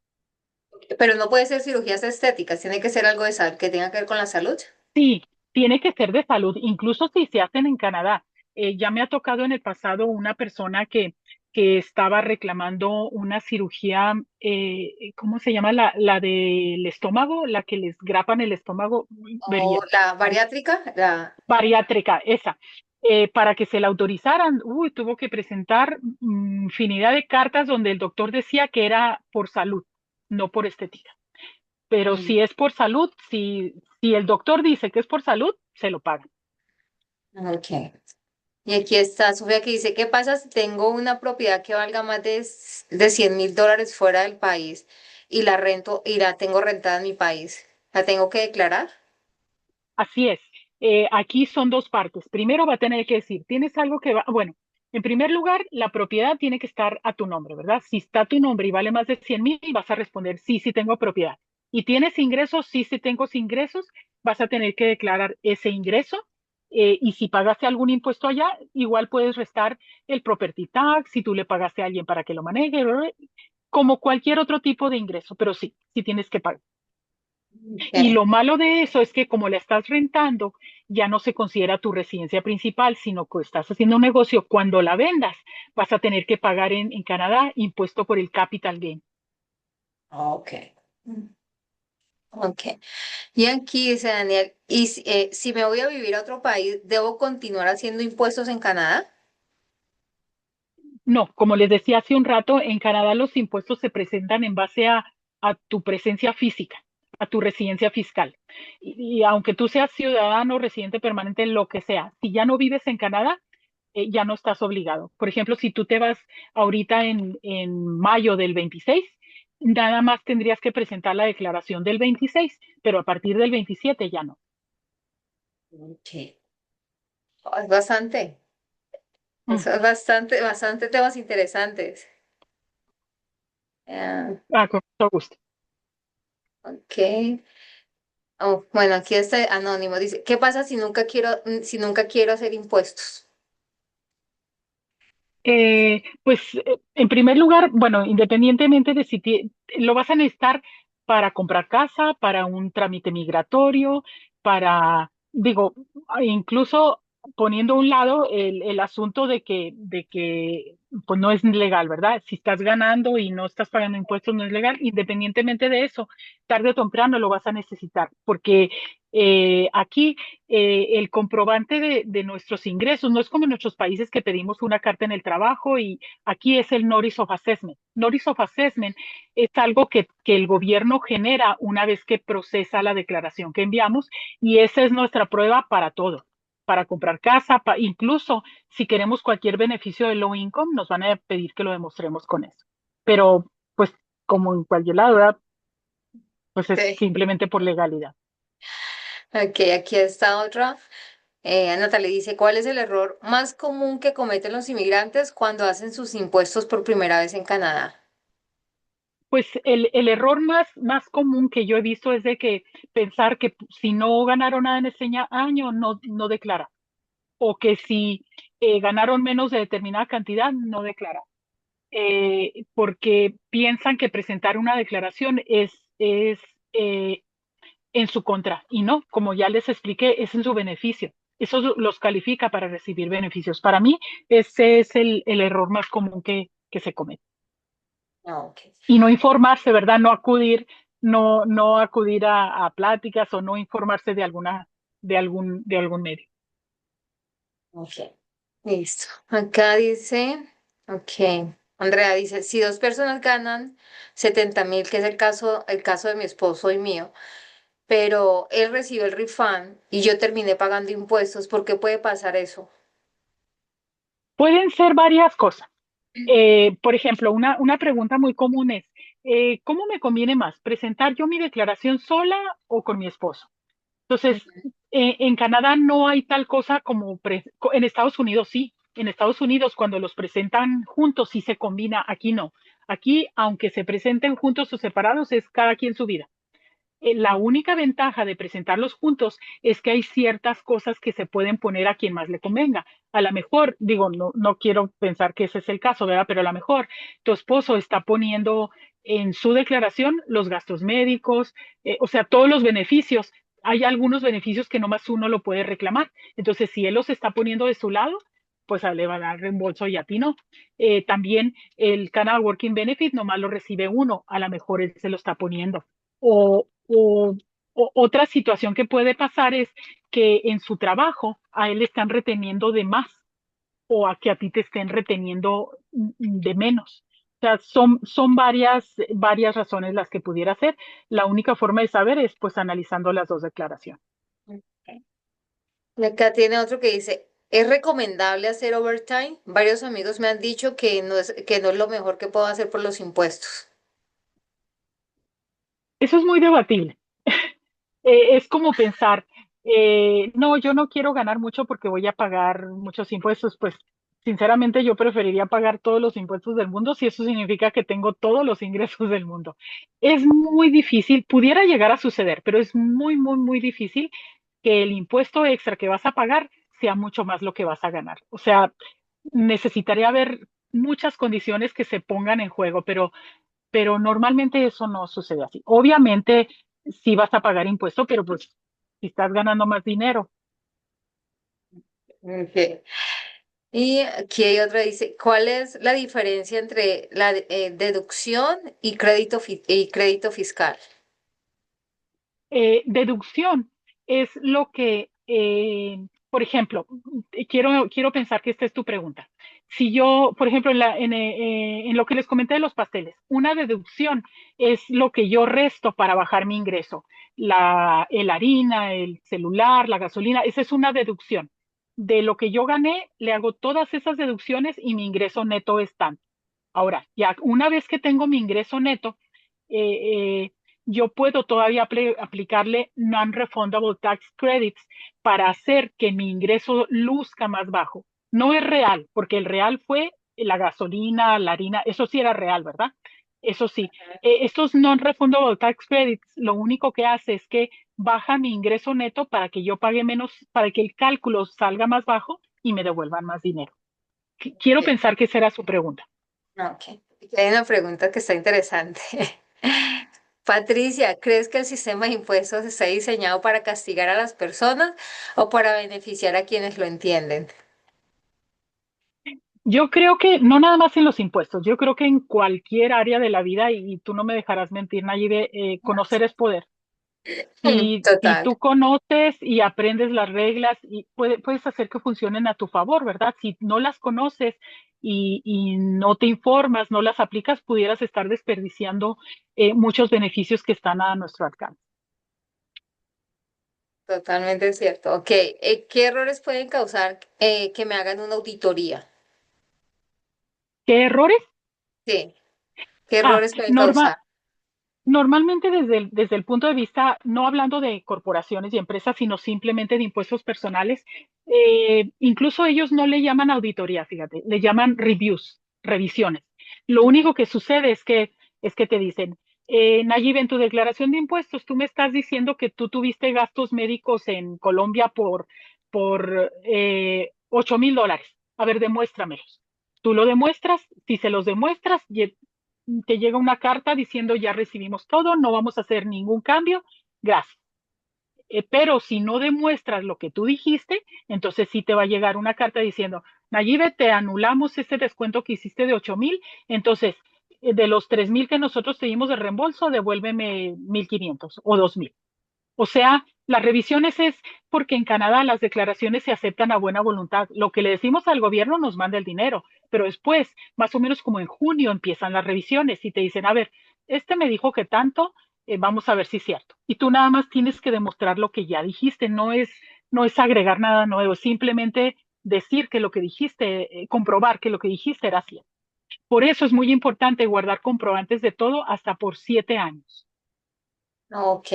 Pero no puede ser cirugías estéticas, tiene que ser algo de salud que tenga que ver con la salud. Sí, tiene que ser de salud, incluso si se hacen en Canadá. Ya me ha tocado en el pasado una persona que estaba reclamando una cirugía, ¿cómo se llama? La del estómago, la que les grapan el estómago, O la bariátrica, la... bariátrica, esa. Para que se la autorizaran, tuvo que presentar infinidad de cartas donde el doctor decía que era por salud, no por estética. Pero Mm, si es por salud, si el doctor dice que es por salud, se lo pagan. ok. Y aquí está Sofía que dice, ¿qué pasa si tengo una propiedad que valga más de $100.000 fuera del país y la rento y la tengo rentada en mi país? ¿La tengo que declarar? Así es. Aquí son dos partes. Primero va a tener que decir, tienes algo que va, bueno, en primer lugar, la propiedad tiene que estar a tu nombre, ¿verdad? Si está a tu nombre y vale más de 100,000, vas a responder, sí, sí tengo propiedad. Y tienes ingresos, sí, sí tengo ingresos, vas a tener que declarar ese ingreso. Y si pagaste algún impuesto allá, igual puedes restar el property tax, si tú le pagaste a alguien para que lo maneje, ¿verdad? Como cualquier otro tipo de ingreso, pero sí, sí tienes que pagar. Y Ok. lo malo de eso es que como la estás rentando, ya no se considera tu residencia principal, sino que estás haciendo un negocio. Cuando la vendas, vas a tener que pagar en Canadá impuesto por el capital gain. Ok. Ok. Y aquí dice Daniel, ¿y si me voy a vivir a otro país, debo continuar haciendo impuestos en Canadá? No, como les decía hace un rato, en Canadá los impuestos se presentan en base a tu presencia física, a tu residencia fiscal. Y aunque tú seas ciudadano, residente permanente, lo que sea, si ya no vives en Canadá, ya no estás obligado. Por ejemplo, si tú te vas ahorita en mayo del 26, nada más tendrías que presentar la declaración del 26, pero a partir del 27 ya no. Ok. Oh, es bastante. Eso Ujú. es bastante, bastante temas interesantes. Ah, Con mucho gusto. ok. Oh, bueno, aquí este anónimo dice, ¿qué pasa si nunca quiero hacer impuestos? En primer lugar, bueno, independientemente de si lo vas a necesitar para comprar casa, para un trámite migratorio, digo, incluso poniendo a un lado el asunto de que pues no es legal, ¿verdad? Si estás ganando y no estás pagando impuestos, no es legal. Independientemente de eso, tarde o temprano lo vas a necesitar, porque aquí el comprobante de nuestros ingresos. No es como en nuestros países que pedimos una carta en el trabajo y aquí es el Notice of Assessment. Notice of Assessment es algo que el gobierno genera una vez que procesa la declaración que enviamos y esa es nuestra prueba para todo. Para comprar casa, incluso si queremos cualquier beneficio de low income, nos van a pedir que lo demostremos con eso. Pero, pues, como en cualquier lado, ¿verdad? Pues es Sí. simplemente por legalidad. Ok, aquí está otra. Natalie dice, ¿cuál es el error más común que cometen los inmigrantes cuando hacen sus impuestos por primera vez en Canadá? Pues el error más común que yo he visto es de que pensar que si no ganaron nada en ese año, no declara. O que si ganaron menos de determinada cantidad, no declara. Porque piensan que presentar una declaración es en su contra. Y no, como ya les expliqué, es en su beneficio. Eso los califica para recibir beneficios. Para mí, ese es el error más común que se comete Ah, ok. y no informarse, ¿verdad? No acudir a pláticas o no informarse de algún medio. Ok. Listo. Acá dice, ok. Andrea dice, si dos personas ganan 70.000, que es el caso de mi esposo y mío, pero él recibe el refund y yo terminé pagando impuestos, ¿por qué puede pasar eso? Pueden ser varias cosas. Por ejemplo, una pregunta muy común es, ¿cómo me conviene más? ¿Presentar yo mi declaración sola o con mi esposo? Entonces, en Canadá no hay tal cosa como en Estados Unidos sí. En Estados Unidos, cuando los presentan juntos, sí se combina. Aquí no. Aquí, aunque se presenten juntos o separados, es cada quien su vida. La única ventaja de presentarlos juntos es que hay ciertas cosas que se pueden poner a quien más le convenga. A lo mejor, digo, no quiero pensar que ese es el caso, ¿verdad? Pero a lo mejor tu esposo está poniendo en su declaración los gastos médicos, o sea, todos los beneficios. Hay algunos beneficios que nomás uno lo puede reclamar. Entonces, si él los está poniendo de su lado, pues le va a dar reembolso y a ti no. También el Canada Working Benefit nomás lo recibe uno, a lo mejor él se lo está poniendo. O otra situación que puede pasar es que en su trabajo a él le están reteniendo de más o a que a ti te estén reteniendo de menos. O sea, son varias razones las que pudiera ser. La única forma de saber es pues analizando las dos declaraciones. Ok. Y acá tiene otro que dice, ¿es recomendable hacer overtime? Varios amigos me han dicho que no es lo mejor que puedo hacer por los impuestos. Eso es muy debatible. Es como pensar, no, yo no quiero ganar mucho porque voy a pagar muchos impuestos. Pues sinceramente yo preferiría pagar todos los impuestos del mundo si eso significa que tengo todos los ingresos del mundo. Es muy difícil, pudiera llegar a suceder, pero es muy, muy, muy difícil que el impuesto extra que vas a pagar sea mucho más lo que vas a ganar. O sea, necesitaría haber muchas condiciones que se pongan en juego, pero normalmente eso no sucede así. Obviamente sí vas a pagar impuesto, pero pues si estás ganando más dinero. Ok. Y aquí hay otra, dice, ¿cuál es la diferencia entre la deducción y y crédito fiscal? Deducción es lo que, por ejemplo, quiero pensar que esta es tu pregunta. Si yo, por ejemplo, en lo que les comenté de los pasteles, una deducción es lo que yo resto para bajar mi ingreso. El harina, el celular, la gasolina, esa es una deducción. De lo que yo gané, le hago todas esas deducciones y mi ingreso neto es tanto. Ahora, ya una vez que tengo mi ingreso neto, eh, yo puedo todavía aplicarle non-refundable tax credits para hacer que mi ingreso luzca más bajo. No es real, porque el real fue la gasolina, la harina, eso sí era real, ¿verdad? Eso sí. Estos non-refundable tax credits lo único que hace es que baja mi ingreso neto para que yo pague menos, para que el cálculo salga más bajo y me devuelvan más dinero. Quiero Ok. pensar que esa era su pregunta. Ok. Aquí hay una pregunta que está interesante. Patricia, ¿crees que el sistema de impuestos está diseñado para castigar a las personas o para beneficiar a quienes lo entienden? Yo creo que no nada más en los impuestos, yo creo que en cualquier área de la vida, y tú no me dejarás mentir, Nayibe, conocer es poder. Si Total. tú conoces y aprendes las reglas y puedes hacer que funcionen a tu favor, ¿verdad? Si no las conoces y no te informas, no las aplicas, pudieras estar desperdiciando muchos beneficios que están a nuestro alcance. Totalmente cierto. Ok, ¿qué errores pueden causar que me hagan una auditoría? ¿Qué errores? Sí, ¿qué Ah, errores pueden causar? norma, Normalmente desde el punto de vista, no hablando de corporaciones y empresas, sino simplemente de impuestos personales, incluso ellos no le llaman auditoría, fíjate, le llaman reviews, revisiones. Lo único que sucede es que te dicen, Nayib, en tu declaración de impuestos, tú me estás diciendo que tú tuviste gastos médicos en Colombia por $8,000. A ver, demuéstramelos. Tú lo demuestras, si se los demuestras, te llega una carta diciendo ya recibimos todo, no vamos a hacer ningún cambio, gracias. Pero si no demuestras lo que tú dijiste, entonces sí te va a llegar una carta diciendo, Nayibe, te anulamos ese descuento que hiciste de 8,000, entonces de los 3,000 que nosotros te dimos de reembolso, devuélveme 1,500 o 2,000. O sea, las revisiones es porque en Canadá las declaraciones se aceptan a buena voluntad. Lo que le decimos al gobierno nos manda el dinero, pero después, más o menos como en junio, empiezan las revisiones y te dicen, a ver, este me dijo que tanto, vamos a ver si es cierto. Y tú nada más tienes que demostrar lo que ya dijiste, no es agregar nada nuevo, es simplemente decir que lo que dijiste, comprobar que lo que dijiste era cierto. Por eso es muy importante guardar comprobantes de todo hasta por 7 años. Ok,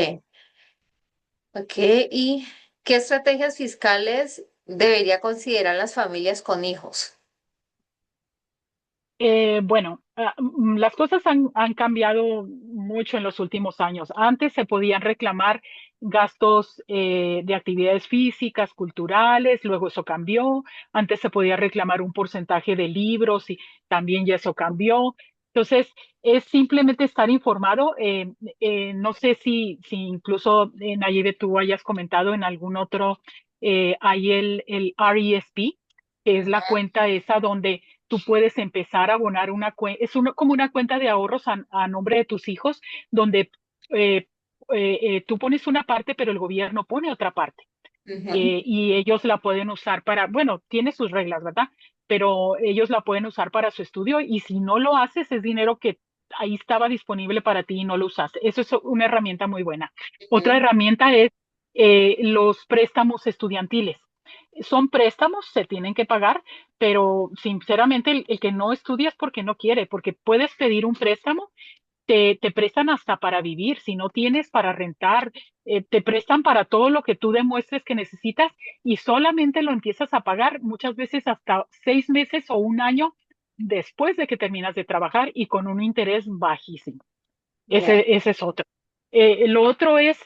ok. ¿Y qué estrategias fiscales debería considerar las familias con hijos? Bueno, las cosas han cambiado mucho en los últimos años. Antes se podían reclamar gastos de actividades físicas, culturales, luego eso cambió. Antes se podía reclamar un porcentaje de libros y también ya eso cambió. Entonces, es simplemente estar informado. No sé si incluso, Nayib, tú hayas comentado en algún otro, hay el RESP, que es la cuenta esa donde tú puedes empezar a abonar una cuenta, es como una cuenta de ahorros a nombre de tus hijos, donde eh, tú pones una parte, pero el gobierno pone otra parte. Ujú. Y ellos la pueden usar para, bueno, tiene sus reglas, ¿verdad? Pero ellos la pueden usar para su estudio y si no lo haces, es dinero que ahí estaba disponible para ti y no lo usaste. Eso es una herramienta muy buena. Otra Ujú. herramienta es los préstamos estudiantiles. Son préstamos, se tienen que pagar, pero sinceramente el que no estudia es porque no quiere, porque puedes pedir un préstamo, te prestan hasta para vivir, si no tienes para rentar, te prestan para todo lo que tú demuestres que necesitas y solamente lo empiezas a pagar muchas veces hasta 6 meses o un año después de que terminas de trabajar y con un interés bajísimo. Ya. Ese es otro. Lo otro es,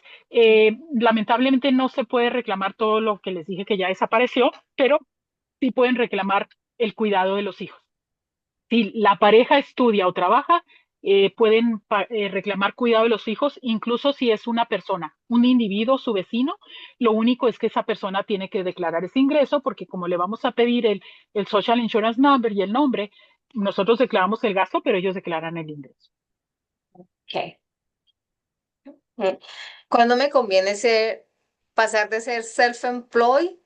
lamentablemente no se puede reclamar todo lo que les dije que ya desapareció, pero sí pueden reclamar el cuidado de los hijos. Si la pareja estudia o trabaja, pueden reclamar cuidado de los hijos, incluso si es una persona, un individuo, su vecino. Lo único es que esa persona tiene que declarar ese ingreso, porque como le vamos a pedir el Social Insurance Number y el nombre, nosotros declaramos el gasto, pero ellos declaran el ingreso. Ok. Mm. ¿Cuándo me conviene pasar de ser self-employed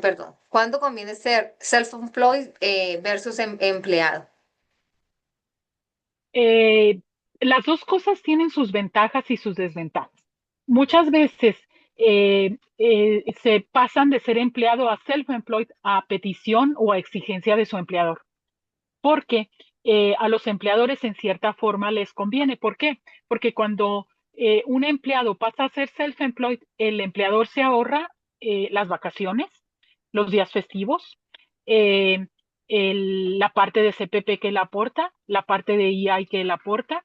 perdón, ¿cuándo conviene ser self-employed versus empleado? Eh, las dos cosas tienen sus ventajas y sus desventajas. Muchas veces se pasan de ser empleado a self-employed a petición o a exigencia de su empleador, porque a los empleadores en cierta forma les conviene. ¿Por qué? Porque cuando un empleado pasa a ser self-employed, el empleador se ahorra las vacaciones, los días festivos, eh, la parte de CPP que él aporta, la parte de EI que él aporta.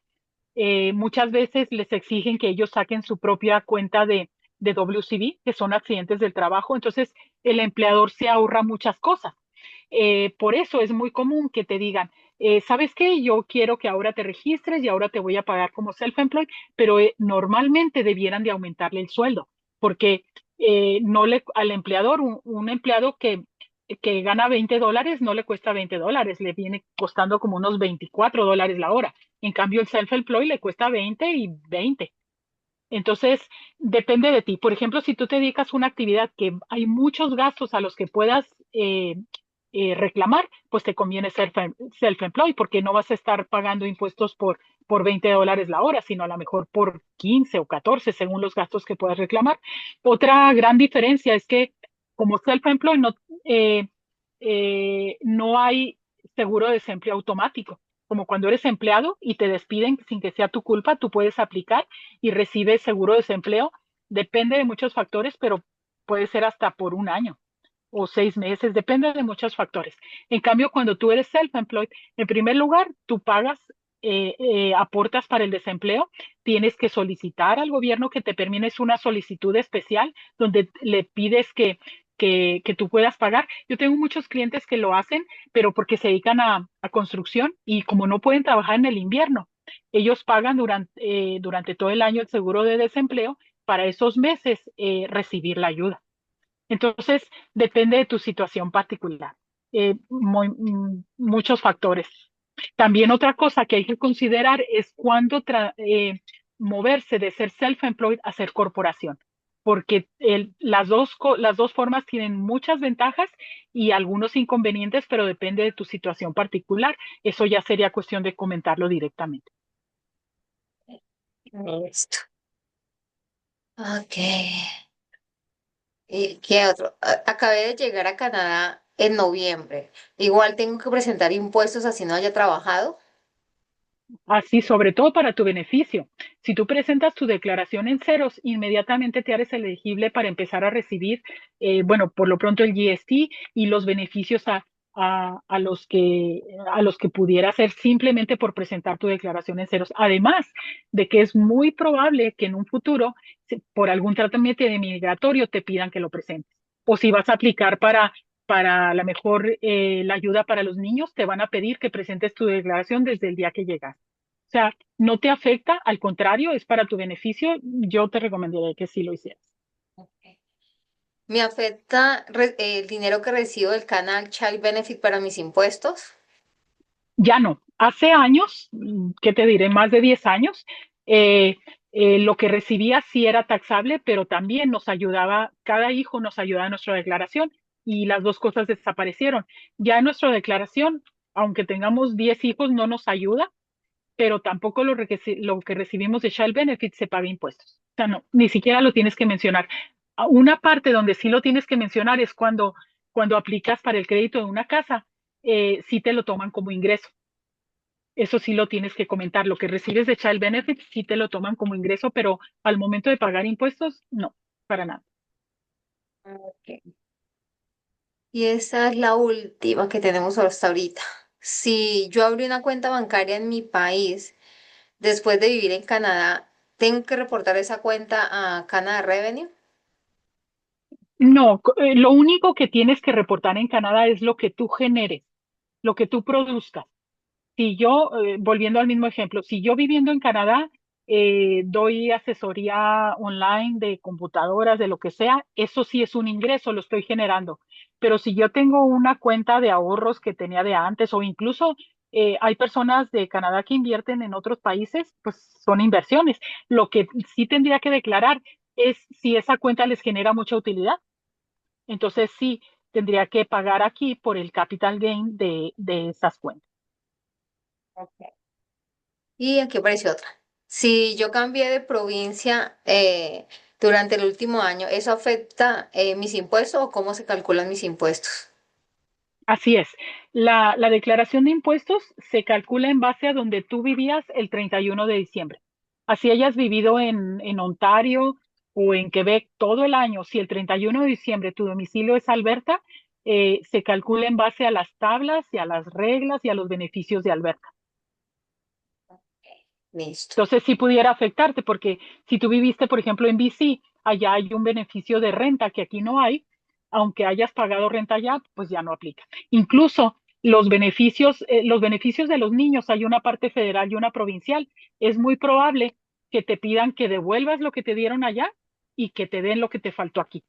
Muchas veces les exigen que ellos saquen su propia cuenta de WCB, que son accidentes del trabajo. Entonces, el empleador se ahorra muchas cosas. Por eso es muy común que te digan, ¿sabes qué? Yo quiero que ahora te registres y ahora te voy a pagar como self-employed, pero normalmente debieran de aumentarle el sueldo, porque no le, al empleador, un empleado que gana $20 no le cuesta $20, le viene costando como unos $24 la hora. En cambio, el self-employed le cuesta 20 y 20. Entonces, depende de ti. Por ejemplo, si tú te dedicas a una actividad que hay muchos gastos a los que puedas reclamar, pues te conviene ser self-employed porque no vas a estar pagando impuestos por $20 la hora, sino a lo mejor por 15 o 14 según los gastos que puedas reclamar. Otra gran diferencia es que como self-employed no hay seguro de desempleo automático. Como cuando eres empleado y te despiden sin que sea tu culpa, tú puedes aplicar y recibes seguro de desempleo. Depende de muchos factores, pero puede ser hasta por un año o 6 meses, depende de muchos factores. En cambio, cuando tú eres self-employed, en primer lugar, tú pagas, aportas para el desempleo, tienes que solicitar al gobierno que te permines una solicitud especial donde le pides que tú puedas pagar. Yo tengo muchos clientes que lo hacen, pero porque se dedican a construcción y como no pueden trabajar en el invierno, ellos pagan durante todo el año el seguro de desempleo para esos meses recibir la ayuda. Entonces, depende de tu situación particular. Muchos factores. También otra cosa que hay que considerar es cuándo moverse de ser self-employed a ser corporación, porque las dos formas tienen muchas ventajas y algunos inconvenientes, pero depende de tu situación particular. Eso ya sería cuestión de comentarlo directamente. Listo. Ok. ¿Y qué otro? Acabé de llegar a Canadá en noviembre. Igual tengo que presentar impuestos así no haya trabajado. Así, sobre todo para tu beneficio. Si tú presentas tu declaración en ceros, inmediatamente te haces elegible para empezar a recibir, bueno, por lo pronto el GST y los beneficios a los que pudiera hacer simplemente por presentar tu declaración en ceros. Además de que es muy probable que en un futuro, por algún tratamiento de migratorio, te pidan que lo presentes. O si vas a aplicar para a lo mejor la ayuda para los niños, te van a pedir que presentes tu declaración desde el día que llegas. O sea, no te afecta, al contrario, es para tu beneficio. Yo te recomendaría que sí lo hicieras. Ok. ¿Me afecta el dinero que recibo del canal Child Benefit para mis impuestos? Ya no. Hace años, ¿qué te diré? Más de 10 años, eh, lo que recibía sí era taxable, pero también nos ayudaba, cada hijo nos ayudaba en nuestra declaración y las dos cosas desaparecieron. Ya en nuestra declaración, aunque tengamos 10 hijos, no nos ayuda, pero tampoco lo que recibimos de Child Benefit se paga impuestos. O sea, no, ni siquiera lo tienes que mencionar. Una parte donde sí lo tienes que mencionar es cuando aplicas para el crédito de una casa, sí te lo toman como ingreso. Eso sí lo tienes que comentar. Lo que recibes de Child Benefit sí te lo toman como ingreso, pero al momento de pagar impuestos, no, para nada. Ok. Y esa es la última que tenemos hasta ahorita. Si yo abrí una cuenta bancaria en mi país después de vivir en Canadá, ¿tengo que reportar esa cuenta a Canada Revenue? No, lo único que tienes que reportar en Canadá es lo que tú generes, lo que tú produzcas. Si yo, volviendo al mismo ejemplo, si yo viviendo en Canadá doy asesoría online de computadoras, de lo que sea, eso sí es un ingreso, lo estoy generando. Pero si yo tengo una cuenta de ahorros que tenía de antes o incluso hay personas de Canadá que invierten en otros países, pues son inversiones. Lo que sí tendría que declarar es si esa cuenta les genera mucha utilidad. Entonces sí tendría que pagar aquí por el capital gain de esas cuentas. Ok. Y aquí apareció otra. Si yo cambié de provincia durante el último año, ¿eso afecta mis impuestos o cómo se calculan mis impuestos? Así es. La declaración de impuestos se calcula en base a donde tú vivías el 31 de diciembre. Así hayas vivido en Ontario o en Quebec todo el año, si el 31 de diciembre tu domicilio es Alberta, se calcula en base a las tablas y a las reglas y a los beneficios de Alberta. Listo. Entonces sí pudiera afectarte porque si tú viviste, por ejemplo, en BC, allá hay un beneficio de renta que aquí no hay, aunque hayas pagado renta allá, pues ya no aplica. Incluso los beneficios de los niños, hay una parte federal y una provincial. Es muy probable que te pidan que devuelvas lo que te dieron allá y que te den lo que te faltó aquí.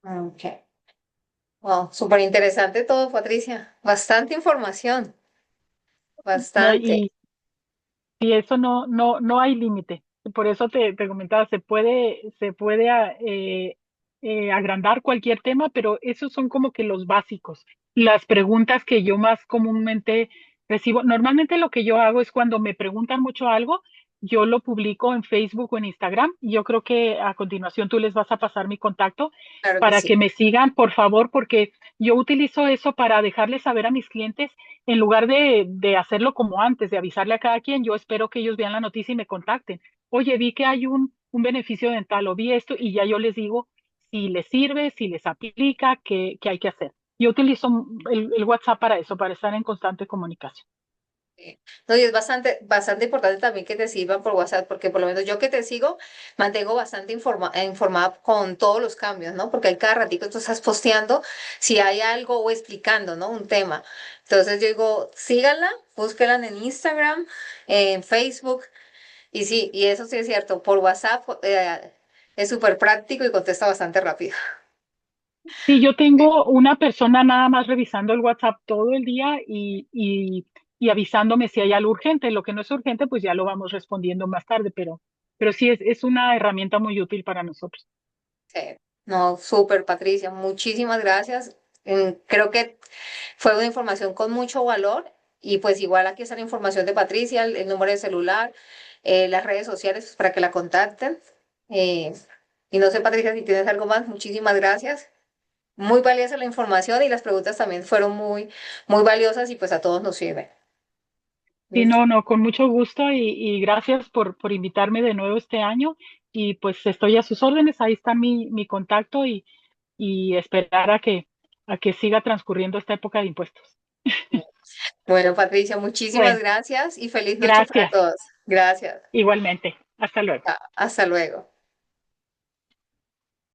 Ok. Wow, súper interesante todo, Patricia. Bastante información, ¿No? bastante. Y eso no hay límite. Por eso te comentaba, se puede agrandar cualquier tema, pero esos son como que los básicos. Las preguntas que yo más comúnmente recibo, normalmente lo que yo hago es cuando me preguntan mucho algo, yo lo publico en Facebook o en Instagram. Y yo creo que a continuación tú les vas a pasar mi contacto Claro que para sí. que me sigan, por favor, porque yo utilizo eso para dejarles saber a mis clientes en lugar de hacerlo como antes, de avisarle a cada quien. Yo espero que ellos vean la noticia y me contacten. Oye, vi que hay un beneficio dental o vi esto y ya yo les digo si les sirve, si les aplica, qué hay que hacer. Yo utilizo el WhatsApp para eso, para estar en constante comunicación. No, y es bastante importante también que te sirvan por WhatsApp, porque por lo menos yo que te sigo, mantengo bastante informada con todos los cambios, ¿no? Porque hay cada ratito tú estás posteando si hay algo o explicando, ¿no? Un tema. Entonces yo digo, síganla, búsquenla en Instagram, en Facebook, y sí, y eso sí es cierto, por WhatsApp es súper práctico y contesta bastante rápido. Sí, yo tengo una persona nada más revisando el WhatsApp todo el día y avisándome si hay algo urgente. Lo que no es urgente, pues ya lo vamos respondiendo más tarde, pero sí es una herramienta muy útil para nosotros. Sí. No, súper, Patricia, muchísimas gracias. Creo que fue una información con mucho valor y pues igual aquí está la información de Patricia, el número de celular, las redes sociales pues, para que la contacten. Eh, y no sé, Patricia, si tienes algo más, muchísimas gracias. Muy valiosa la información y las preguntas también fueron muy valiosas y pues a todos nos sirven. Sí, ¿Listo? no, con mucho gusto y gracias por invitarme de nuevo este año y pues estoy a sus órdenes, ahí está mi contacto y esperar a que siga transcurriendo esta época de impuestos. Bueno, Patricia, muchísimas Bueno, gracias y feliz noche para gracias, todos. Gracias. igualmente. Hasta luego. Hasta luego.